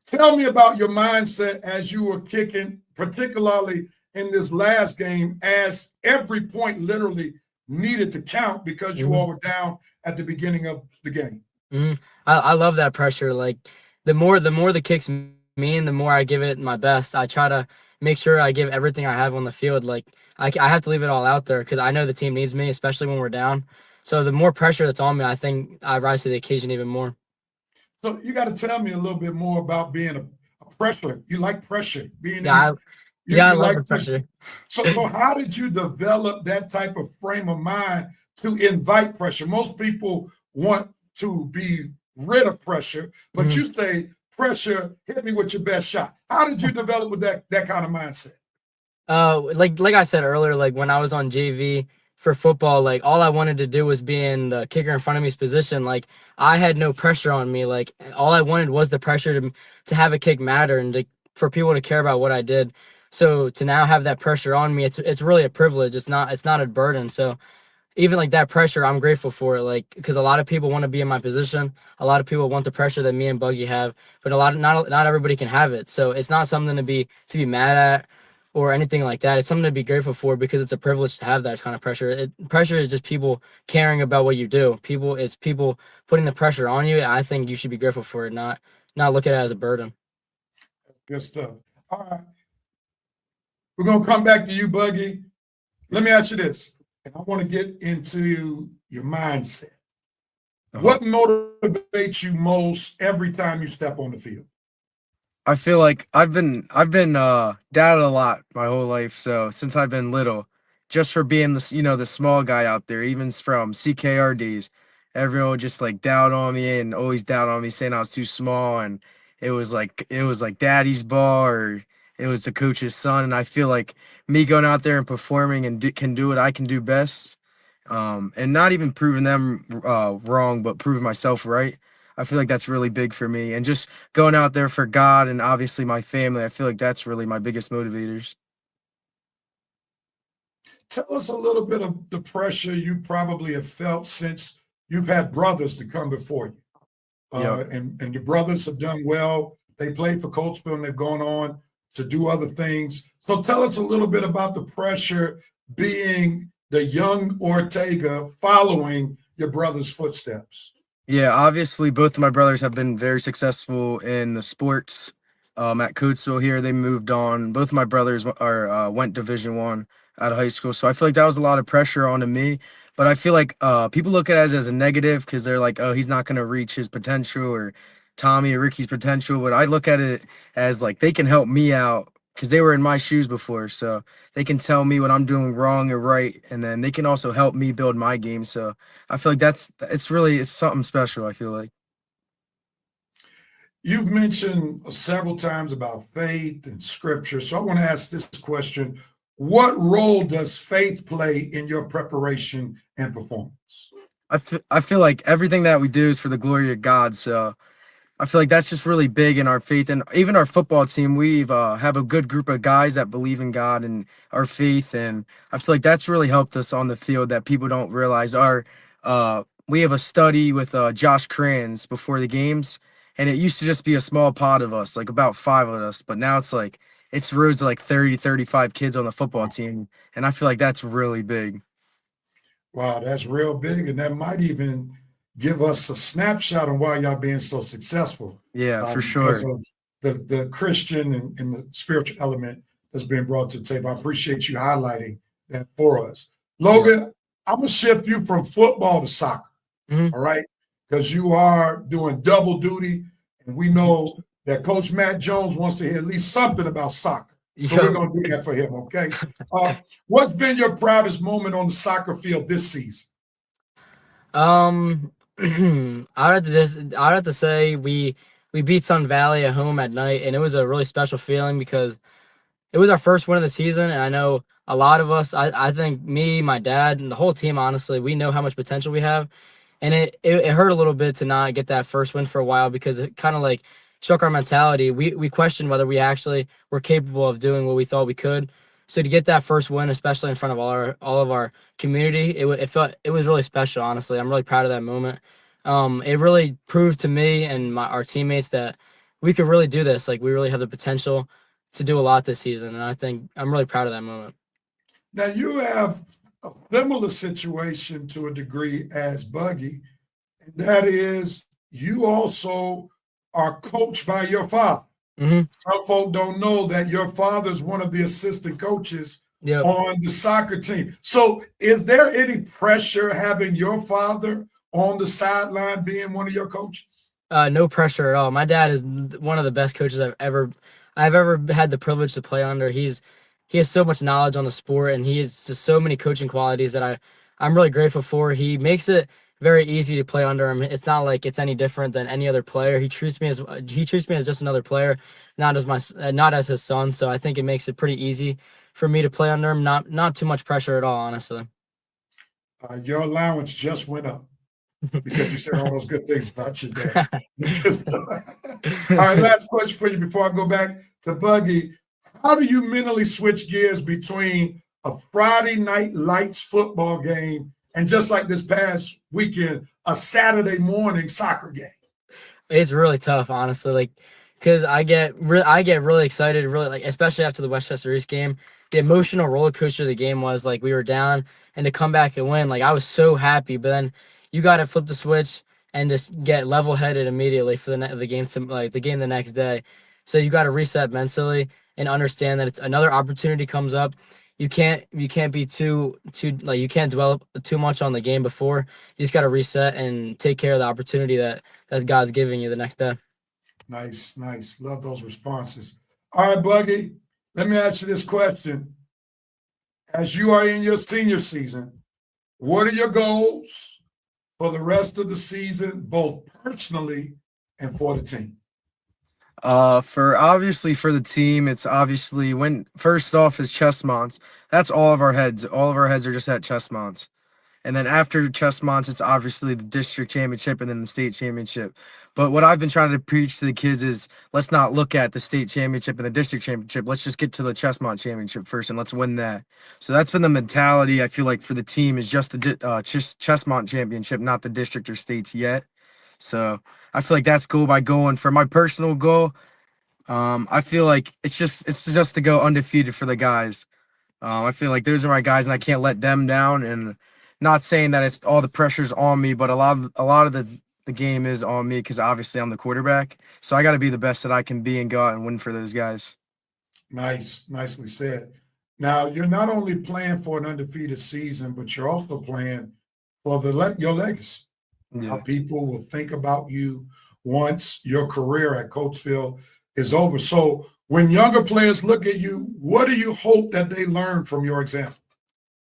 tell me about your mindset as you were kicking, particularly in this last game, as every point literally needed to count because you Mm-hmm. all were down at the beginning of the game. Mm-hmm. I love that pressure. Like the more the kicks mean, the more I give it my best. I try to make sure I give everything I have on the field. Like I have to leave it all out there because I know the team needs me, especially when we're down. So the more pressure that's on me, I think I rise to the occasion even more. So you got to tell me a little bit more about being a pressure. You like pressure, being Yeah, in yeah, I you love like the pressure. pressure. So how did you develop that type of frame of mind to invite pressure? Most people want to be rid of pressure, but Mhm. you say pressure, hit me with your best shot. How did you develop with that kind of mindset? Like I said earlier, like when I was on JV for football, like all I wanted to do was be in the kicker in front of me's position. Like I had no pressure on me. Like all I wanted was the pressure to have a kick matter and for people to care about what I did. So to now have that pressure on me, it's really a privilege. It's not a burden. So even like that pressure, I'm grateful for it. Like because a lot of people want to be in my position. A lot of people want the pressure that me and Buggy have, but not everybody can have it. So it's not something to be mad at or anything like that. It's something to be grateful for because it's a privilege to have that kind of pressure. Pressure is just people caring about what you do. It's people putting the pressure on you. I think you should be grateful for it, not look at it as a burden. Good stuff. All right. We're going to come back to you, Buggy. Let me ask you this. And I want to get into your mindset. What motivates you most every time you step on the field? I feel like I've been doubted a lot my whole life. So since I've been little, just for being the small guy out there, even from CKRDs, everyone would just like doubt on me and always doubt on me, saying I was too small, and it was like daddy's ball or it was the coach's son. And I feel like me going out there and performing and can do what I can do best, and not even proving them wrong, but proving myself right. I feel like that's really big for me, and just going out there for God and obviously my family. I feel like that's really my biggest motivators. Tell us a little bit of the pressure you probably have felt since you've had brothers to come before you. Yeah. And your brothers have done well. They played for Coatesville and they've gone on to do other things. So tell us a little bit about the pressure being the young Ortega following your brother's footsteps. Yeah, obviously both of my brothers have been very successful in the sports. At Coatesville here, they moved on. Both of my brothers are went Division 1 out of high school, so I feel like that was a lot of pressure onto me. But I feel like people look at it as a negative because they're like, oh, he's not going to reach his potential, or Tommy or Ricky's potential. But I look at it as like they can help me out because they were in my shoes before, so they can tell me what I'm doing wrong or right, and then they can also help me build my game. So I feel like it's something special, I feel like. You've mentioned several times about faith and scripture. So I want to ask this question. What role does faith play in your preparation and performance? I feel like everything that we do is for the glory of God. So I feel like that's just really big in our faith, and even our football team. We've have a good group of guys that believe in God and our faith, and I feel like that's really helped us on the field that people don't realize. We have a study with Josh Crans before the games, and it used to just be a small pod of us, like about 5 of us, but now it's rose to like 30, 35 kids on the football team, and I feel like that's really big. Wow, that's real big. And that might even give us a snapshot on why y'all being so successful Yeah, for because sure. of the Christian and the spiritual element that's being brought to the table. I appreciate you highlighting that for us. Logan, I'm going to shift you from football to soccer, Mhm. all right? Because you are doing double duty. And we know that Coach Matt Jones wants to hear at least something about soccer. So we're going to do that for him, okay? What's been your proudest moment on the soccer field this season? I'd have to say we beat Sun Valley at home at night, and it was a really special feeling because it was our first win of the season, and I know a lot of us, I think me, my dad, and the whole team, honestly, we know how much potential we have. And it hurt a little bit to not get that first win for a while because it kind of like shook our mentality. We questioned whether we actually were capable of doing what we thought we could. So to get that first win, especially in front of all of our community, it was really special. Honestly, I'm really proud of that moment. It really proved to me and our teammates that we could really do this. Like we really have the potential to do a lot this season, and I think I'm really proud of that moment. Now, you have a similar situation to a degree as Buggy, and that is you also are coached by your father. Mm-hmm. Some folk don't know that your father is one of the assistant coaches on the soccer team. So is there any pressure having your father on the sideline being one of your coaches? No pressure at all. My dad is one of the best coaches I've ever had the privilege to play under. He has so much knowledge on the sport, and he has just so many coaching qualities that I'm really grateful for. He makes it very easy to play under him. It's not like it's any different than any other player. He treats me as just another player, not as his son. So I think it makes it pretty easy for me to play under him. Not too much pressure at all, honestly. Your allowance just went up because you said all those good things about your dad. All right, last question for you before I go back to Buggy. How do you mentally switch gears between a Friday night lights football game and just like this past weekend, a Saturday morning soccer game? It's really tough, honestly. Like, because I get really excited, really like, especially after the Westchester East game. The emotional roller coaster of the game was like we were down, and to come back and win, like I was so happy. But then you got to flip the switch and just get level headed immediately for the game the next day. So you got to reset mentally and understand that it's another opportunity comes up. You can't be too like you can't dwell too much on the game before. You just got to reset and take care of the opportunity that God's giving you the next day. Nice. Love those responses. All right, Buggy, let me ask you this question. As you are in your senior season, what are your goals for the rest of the season, both personally and for the team? For the team, it's obviously first off is Chestmont's. That's all of our heads. All of our heads are just at Chestmont's. And then after Chestmont's, it's obviously the district championship and then the state championship. But what I've been trying to preach to the kids is let's not look at the state championship and the district championship. Let's just get to the Chestmont championship first and let's win that. So that's been the mentality, I feel like, for the team is just the Chestmont championship, not the district or states yet. So I feel like that's cool by going for my personal goal. I feel like it's just to go undefeated for the guys. I feel like those are my guys, and I can't let them down. And not saying that it's all the pressure's on me, but a lot of the game is on me because obviously I'm the quarterback. So I got to be the best that I can be and go out and win for those guys. Nicely said. Now you're not only playing for an undefeated season, but you're also playing for your legacy. Yeah. How people will think about you once your career at Coatesville is over. So when younger players look at you, what do you hope that they learn from your example?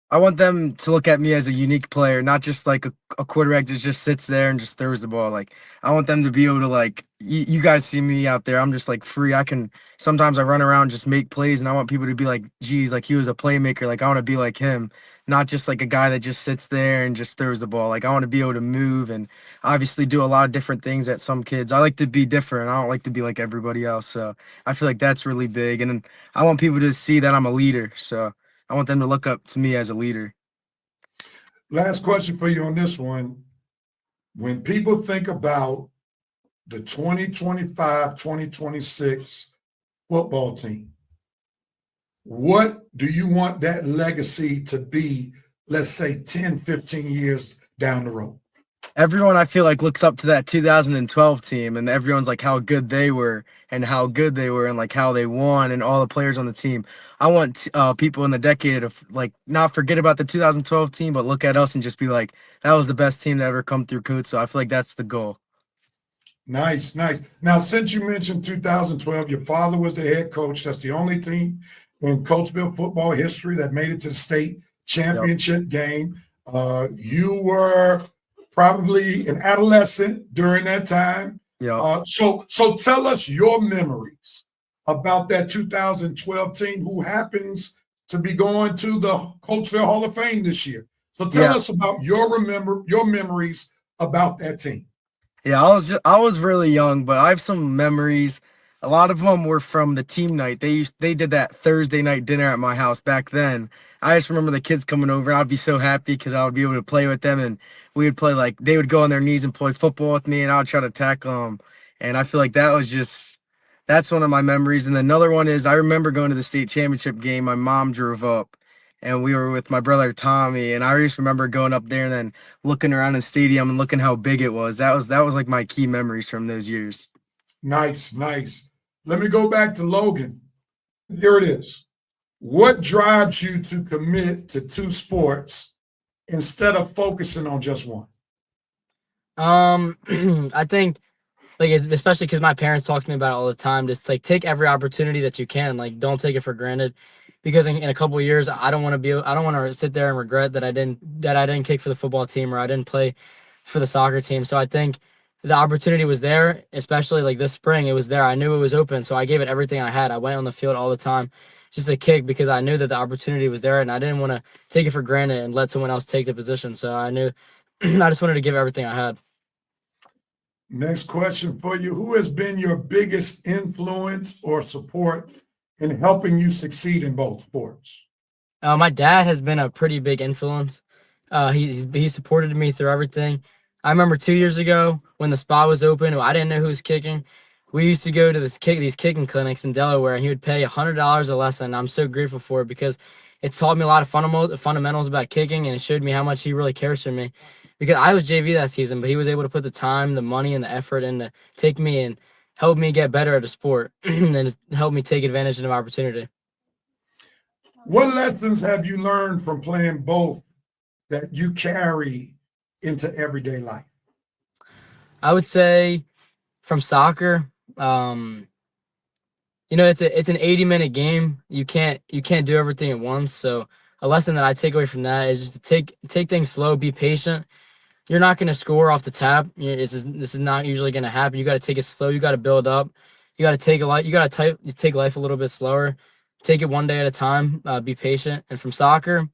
I want them to look at me as a unique player, not just like a quarterback that just sits there and just throws the ball. Like I want them to be able to like you guys see me out there. I'm just like free. Sometimes I run around, just make plays, and I want people to be like, geez, like he was a playmaker. Like I want to be like him, not just like a guy that just sits there and just throws the ball. Like I want to be able to move and obviously do a lot of different things at some kids. I like to be different. I don't like to be like everybody else. So I feel like that's really big. And I want people to see that I'm a leader. So I want them to look up to me as a leader. Last question for you on this one. When people think about the 2025-2026 football team, what do you want that legacy to be, let's say 10, 15 years down the road? Everyone I feel like looks up to that 2012 team, and everyone's like how good they were and like how they won and all the players on the team. I want people in the decade of like not forget about the 2012 team, but look at us and just be like, that was the best team to ever come through Coates. So I feel like that's the goal. Nice. Now, since you mentioned 2012, your father was the head coach. That's the only team in Coatesville football history that made it to the state championship game. You were probably an adolescent during that time. Yeah. So tell us your memories about that 2012 team who happens to be going to the Coatesville Hall of Fame this year. So tell us about your memories about that team. Yeah, I was really young, but I have some memories. A lot of them were from the team night. They did that Thursday night dinner at my house back then. I just remember the kids coming over. I'd be so happy because I would be able to play with them, and we would play like they would go on their knees and play football with me, and I would try to tackle them. And I feel like that's one of my memories. And another one is I remember going to the state championship game. My mom drove up, and we were with my brother Tommy, and I just remember going up there and then looking around the stadium and looking how big it was. That was like my key memories from those years. Nice. Let me go back to Logan. Here it is. What drives you to commit to two sports instead of focusing on just one? I think like especially because my parents talk to me about it all the time. Just like take every opportunity that you can. Like don't take it for granted, because in a couple of years I don't want to sit there and regret that I didn't kick for the football team or I didn't play for the soccer team. So I think the opportunity was there, especially like this spring. It was there. I knew it was open, so I gave it everything I had. I went on the field all the time just to kick because I knew that the opportunity was there and I didn't want to take it for granted and let someone else take the position. So I knew I just wanted to give everything I had. Next question for you. Who has been your biggest influence or support in helping you succeed in both sports? My dad has been a pretty big influence. He supported me through everything. I remember 2 years ago when the spot was open, I didn't know who was kicking. We used to go to these kicking clinics in Delaware, and he would pay $100 a lesson. I'm so grateful for it because it's taught me a lot of fundamentals about kicking, and it showed me how much he really cares for me. Because I was JV that season, but he was able to put the time, the money, and the effort in to take me and help me get better at a sport and help me take advantage of an opportunity. What lessons have you learned from playing both that you carry into everyday life? I would say from soccer, it's an 80-minute game. You can't do everything at once. So a lesson that I take away from that is just to take things slow, be patient. You're not going to score off the tap. This is not usually going to happen. You got to take it slow. You got to build up. You got to take take life a little bit slower. Take it one day at a time. Be patient. And from soccer,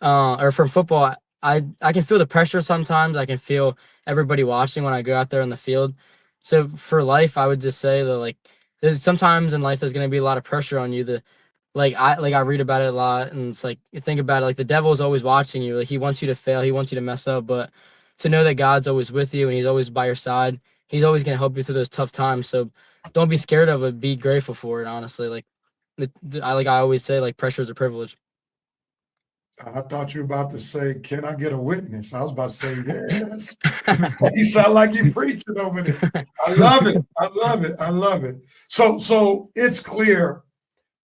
or from football, I can feel the pressure sometimes. I can feel everybody watching when I go out there on the field. So for life, I would just say that like there's sometimes in life there's going to be a lot of pressure on you. I read about it a lot, and it's like you think about it, like the devil is always watching you. Like he wants you to fail, he wants you to mess up, but to know that God's always with you and he's always by your side, he's always going to help you through those tough times. So don't be scared of it. Be grateful for it. Honestly, I always say, like pressure is a privilege. I thought you were about to say, "Can I get a witness?" I was about to say, "Yes." You sound like you're preaching over there. I love it. So it's clear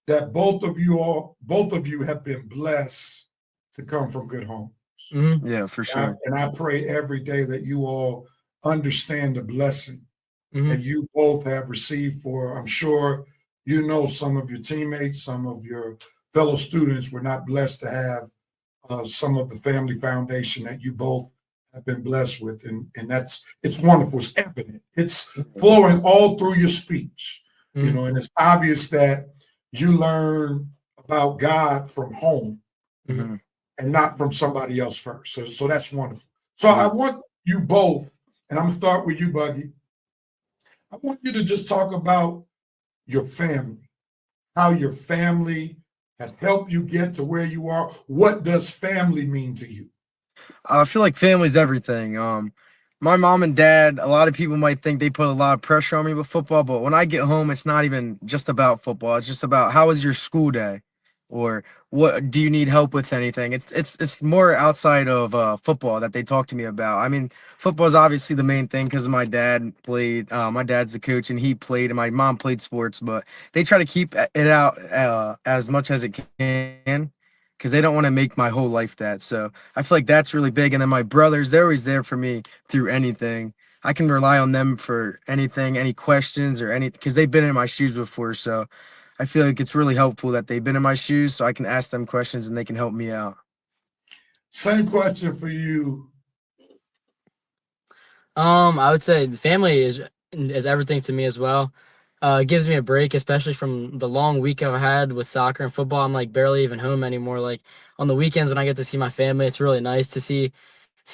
that both of you have been blessed to come from good homes. Mm-hmm. Yeah, for sure. And I pray every day that you all understand the blessing Mm-hmm. that you both have received. For I'm sure you know some of your teammates, some of your fellow students were not blessed to have some of the family foundation that you both have been blessed with, and it's wonderful. It's evident. It's flowing all through your speech, Mm-hmm. and it's obvious that you learn about God from home Mm-hmm. and not from somebody else first. So that's wonderful. So I want you both, and I'm gonna start with you, Buggy. I want you to just talk about your family, how your family has helped you get to where you are. What does family mean to you? I feel like family's everything. My mom and dad, a lot of people might think they put a lot of pressure on me with football, but when I get home, it's not even just about football. It's just about how was your school day, or what do you need help with anything. It's more outside of football that they talk to me about. I mean, football is obviously the main thing because my dad played. My dad's the coach and he played, and my mom played sports, but they try to keep it out as much as it can because they don't want to make my whole life that. So I feel like that's really big. And then my brothers, they're always there for me through anything. I can rely on them for anything, any questions or anything, because they've been in my shoes before. So I feel like it's really helpful that they've been in my shoes so I can ask them questions and they can help me out. Same question for you. I would say the family is everything to me as well. It gives me a break, especially from the long week I've had with soccer and football. I'm like barely even home anymore. Like on the weekends when I get to see my family, it's really nice to see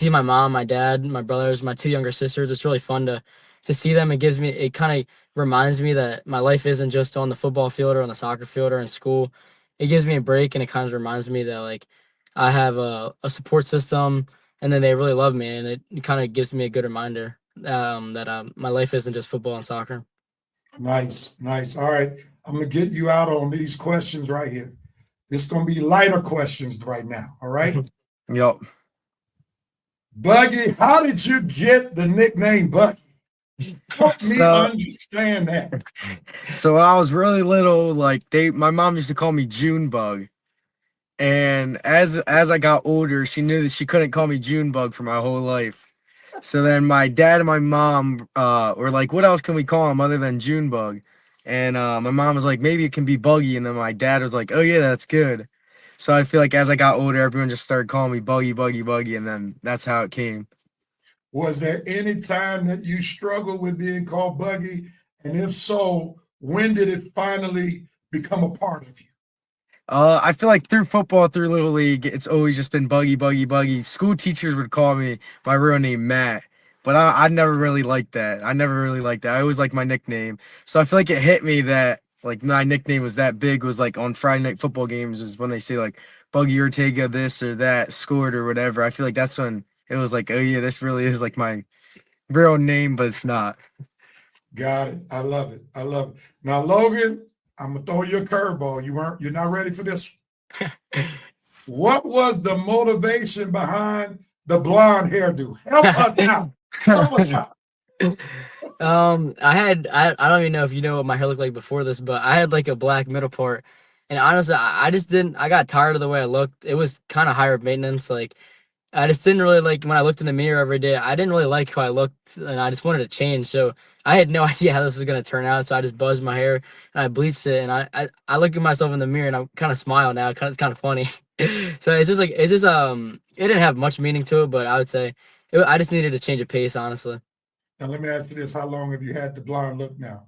my mom, my dad, my brothers, my two younger sisters. It's really fun to see them. It kind of reminds me that my life isn't just on the football field or on the soccer field or in school. It gives me a break, and it kind of reminds me that like I have a support system, and then they really love me, and it kind of gives me a good reminder that my life isn't just football and soccer. Nice, nice. All right. I'm going to get you out on these questions right here. It's going to be lighter questions right now. All right. Yup. Buggy, how did you get the nickname Buggy? Help me So- understand that. So when I was really little, like my mom used to call me Junebug. And as I got older, she knew that she couldn't call me Junebug for my whole life. So then my dad and my mom were like, what else can we call him other than Junebug? And my mom was like, maybe it can be Buggy. And then my dad was like, oh yeah, that's good. So I feel like as I got older, everyone just started calling me Buggy, Buggy, Buggy. And then that's how it came. Was there any time that you struggled with being called Buggy? And if so, when did it finally become a part of you? I feel like through football, through Little League, it's always just been Buggy, Buggy, Buggy. School teachers would call me my real name, Matt, but I never really liked that. I always liked my nickname. So I feel like it hit me that like my nickname was that big, was like on Friday night football games was when they say like Buggy Ortega this or that scored or whatever. I feel like that's when it was like, oh yeah, this really is like my real name, but it's not. Got it. I love it. I love it. Now, Logan, I'm gonna throw you a curveball. You're not ready for this. What was the motivation behind the blonde hairdo? Help us out. Help us out. I don't even know if you know what my hair looked like before this, but I had like a black middle part, and honestly, I just didn't. I got tired of the way I looked. It was kind of higher maintenance. Like I just didn't really like when I looked in the mirror every day. I didn't really like how I looked, and I just wanted to change. So I had no idea how this was gonna turn out. So I just buzzed my hair and I bleached it. And I look at myself in the mirror and I kind of smile now. It's kind of funny. So it didn't have much meaning to it, but I would say I just needed to change of pace, honestly. Now, let me ask you this. How long have you had the blonde look now?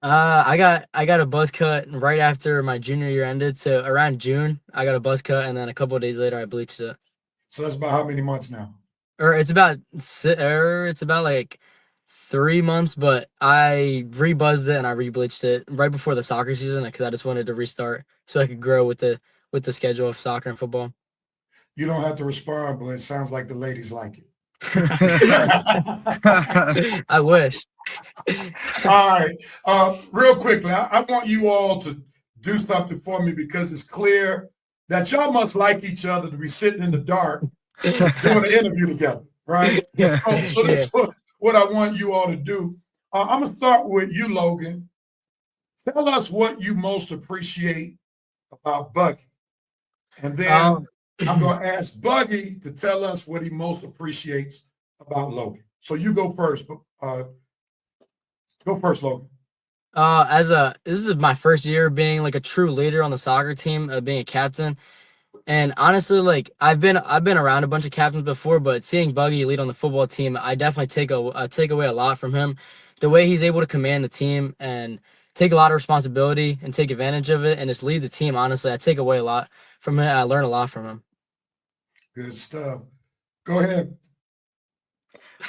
I got a buzz cut right after my junior year ended. So around June, I got a buzz cut, and then a couple of days later, I bleached it. So that's about how many months now? It's about like 3 months, but I rebuzzed it and I rebleached it right before the soccer season because I just wanted to restart so I could grow with the schedule of soccer and football. You don't have to respond, but it sounds like the ladies like it. I wish. All right. Real quickly, I want you all to do something for me because it's clear that y'all must like each other to be sitting in the dark doing an interview together, right? So that's what I want you all to do. I'm going to start with you, Logan. Tell us what you most appreciate about Buggy. And then I'm going to ask Buggy to tell us what he most appreciates about Logan. So you go first. Go first, Logan. This is my first year being like a true leader on the soccer team, being a captain. And honestly, like I've been around a bunch of captains before, but seeing Buggy lead on the football team, I definitely take away a lot from him. The way he's able to command the team and take a lot of responsibility and take advantage of it and just lead the team. Honestly, I take away a lot from him. I learn a lot from him. Good stuff. Go ahead.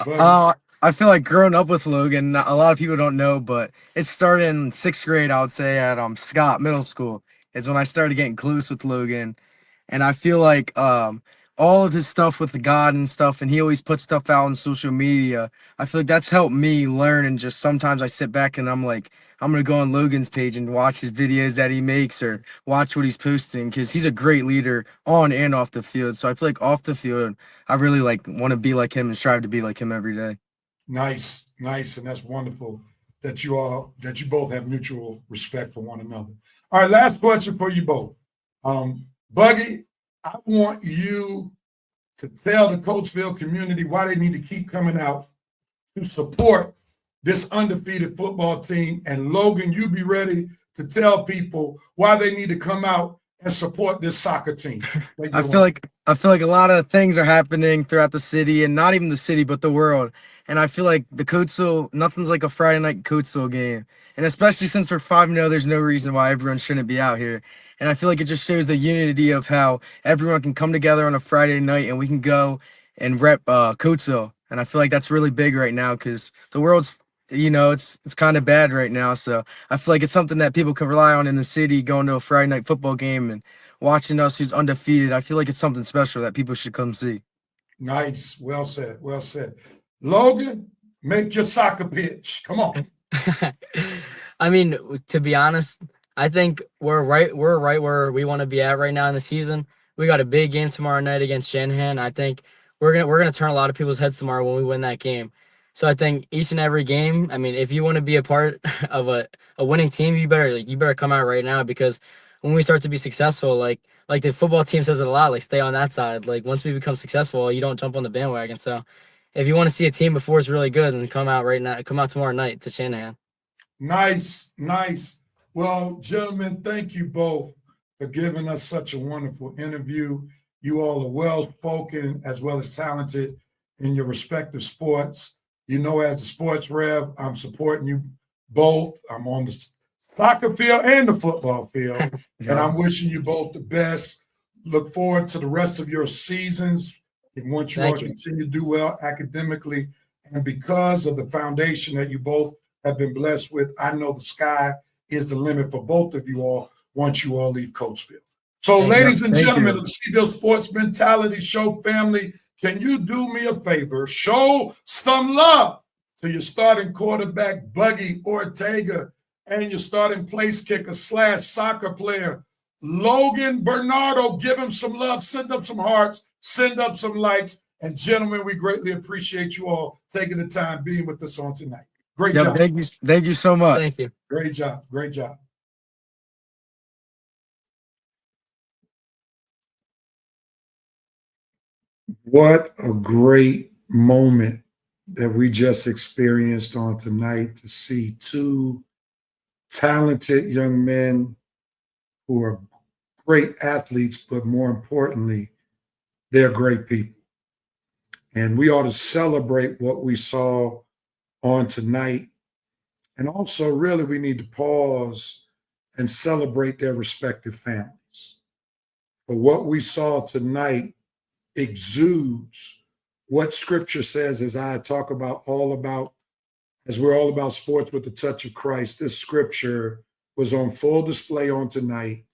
Buggy. I feel like growing up with Logan, a lot of people don't know, but it started in 6th grade, I would say, at Scott Middle School is when I started getting close with Logan. And I feel like all of his stuff with the God and stuff, and he always puts stuff out on social media. I feel like that's helped me learn, and just sometimes I sit back and I'm like, I'm going to go on Logan's page and watch his videos that he makes or watch what he's posting because he's a great leader on and off the field. So I feel like off the field, I really like want to be like him and strive to be like him every day. Nice, and that's wonderful that you both have mutual respect for one another. All right, last question for you both. Buggy, I want you to tell the Coatesville community why they need to keep coming out to support this undefeated football team. And Logan, you be ready to tell people why they need to come out and support this soccer team? I feel like a lot of things are happening throughout the city, and not even the city, but the world. And I feel like the Coatesville, nothing's like a Friday night Coatesville game. And especially since we're 5-0, there's no reason why everyone shouldn't be out here. And I feel like it just shows the unity of how everyone can come together on a Friday night and we can go and rep Coatesville. And I feel like that's really big right now because the world's, it's kind of bad right now. So I feel like it's something that people can rely on in the city, going to a Friday night football game and watching us who's undefeated. I feel like it's something special that people should come see. Nice. Well said. Well said. Logan, make your soccer pitch. Come on. I mean, to be honest, I think we're right where we want to be at right now in the season. We got a big game tomorrow night against Shanahan. I think we're gonna turn a lot of people's heads tomorrow when we win that game. So I think each and every game, I mean, if you want to be a part of a winning team, you better come out right now, because when we start to be successful, like the football team says it a lot, like stay on that side. Like once we become successful, you don't jump on the bandwagon. So if you want to see a team before it's really good, then come out right now. Come out tomorrow night to Shanahan. Nice, nice. Well, gentlemen, thank you both for giving us such a wonderful interview. You all are well-spoken as well as talented in your respective sports. You know, as the sports rev, I'm supporting you both. I'm on the soccer field and the football field, and I'm wishing you both the best. Look forward to the rest of your seasons. And want you all to continue to do well academically. And because of the foundation that you both have been blessed with, I know the sky is the limit for both of you all once you all leave Coatesville. So, ladies and gentlemen of the C-Ville Sports Mentality Show family, can you do me a favor? Show some love to your starting quarterback, Buggy Ortega, and your starting place kicker / soccer player, Logan Bernardo. Give him some love. Send up some hearts. Send up some likes. And gentlemen, we greatly appreciate you all taking the time being with us on tonight. Great job. Thank you so much. Thank you. Great job. Great job. What a great moment that we just experienced on tonight, to see two talented young men who are great athletes, but more importantly, they're great people. And we ought to celebrate what we saw on tonight. And also, really, we need to pause and celebrate their respective families. But what we saw tonight exudes what Scripture says, as I talk about as we're all about sports with the touch of Christ. This Scripture was on full display on tonight.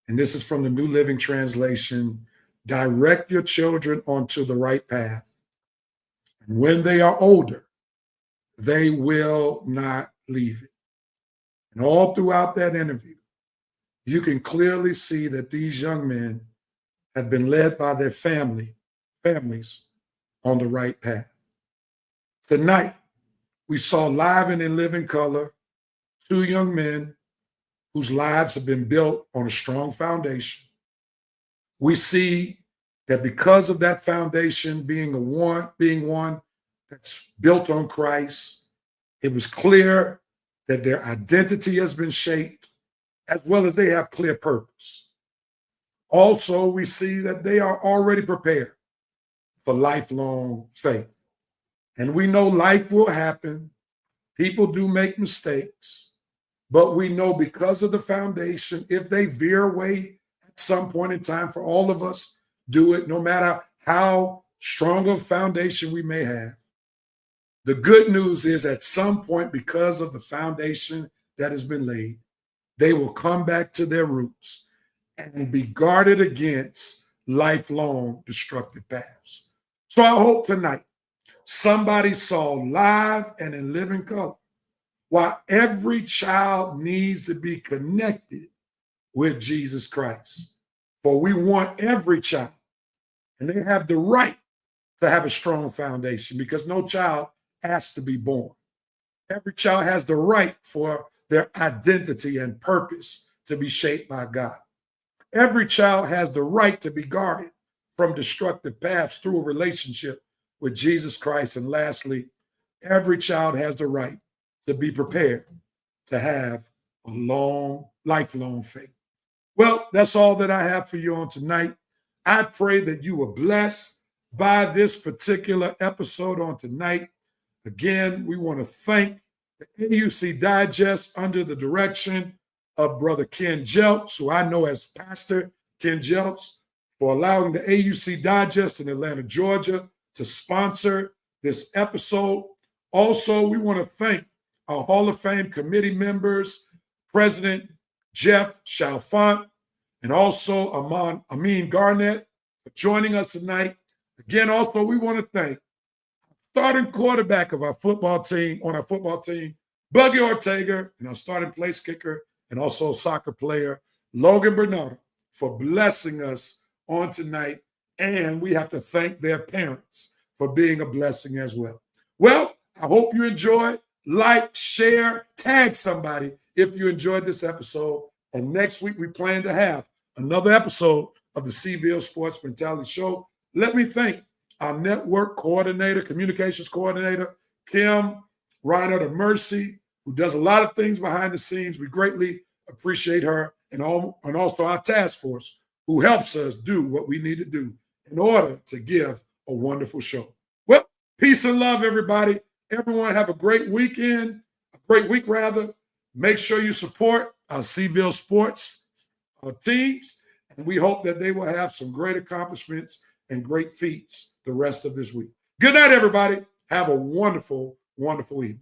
And this is from the New Living Translation. Direct your children onto the right path. And when they are older, they will not leave it. And all throughout that interview, you can clearly see that these young men have been led by their families on the right path. Tonight, we saw live and in living color two young men whose lives have been built on a strong foundation. We see that because of that foundation being one that's built on Christ, it was clear that their identity has been shaped, as well as they have clear purpose. Also, we see that they are already prepared for lifelong faith. And we know life will happen. People do make mistakes, but we know because of the foundation, if they veer away at some point in time, for all of us, do it no matter how strong a foundation we may have. The good news is at some point, because of the foundation that has been laid, they will come back to their roots and be guarded against lifelong destructive paths. So I hope tonight somebody saw live and in living color why every child needs to be connected with Jesus Christ. For we want every child, and they have the right to have a strong foundation, because no child has to be born. Every child has the right for their identity and purpose to be shaped by God. Every child has the right to be guarded from destructive paths through a relationship with Jesus Christ. And lastly, every child has the right to be prepared to have a long, lifelong faith. Well, that's all that I have for you on tonight. I pray that you were blessed by this particular episode on tonight. Again, we want to thank the AUC Digest under the direction of Brother Ken Jelps, who I know as Pastor Ken Jelps, for allowing the AUC Digest in Atlanta, Georgia to sponsor this episode. Also, we want to thank our Hall of Fame committee members, President Jeff Chalfant, and also Amin Garnett for joining us tonight. Again, also, we want to thank starting quarterback of our football team, Buggy Ortega, and our starting place kicker and also soccer player, Logan Bernardo, for blessing us on tonight. And we have to thank their parents for being a blessing as well. Well, I hope you enjoyed. Like, share, tag somebody if you enjoyed this episode. And next week, we plan to have another episode of the Cville Sports Mentality Show. Let me thank our network coordinator, communications coordinator, Kim Reiner to Mercy, who does a lot of things behind the scenes. We greatly appreciate her, and also our task force, who helps us do what we need to do in order to give a wonderful show. Well, peace and love, everybody. Everyone have a great weekend, a great week rather. Make sure you support our Cville sports teams, and we hope that they will have some great accomplishments and great feats the rest of this week. Good night, everybody. Have a wonderful, wonderful evening.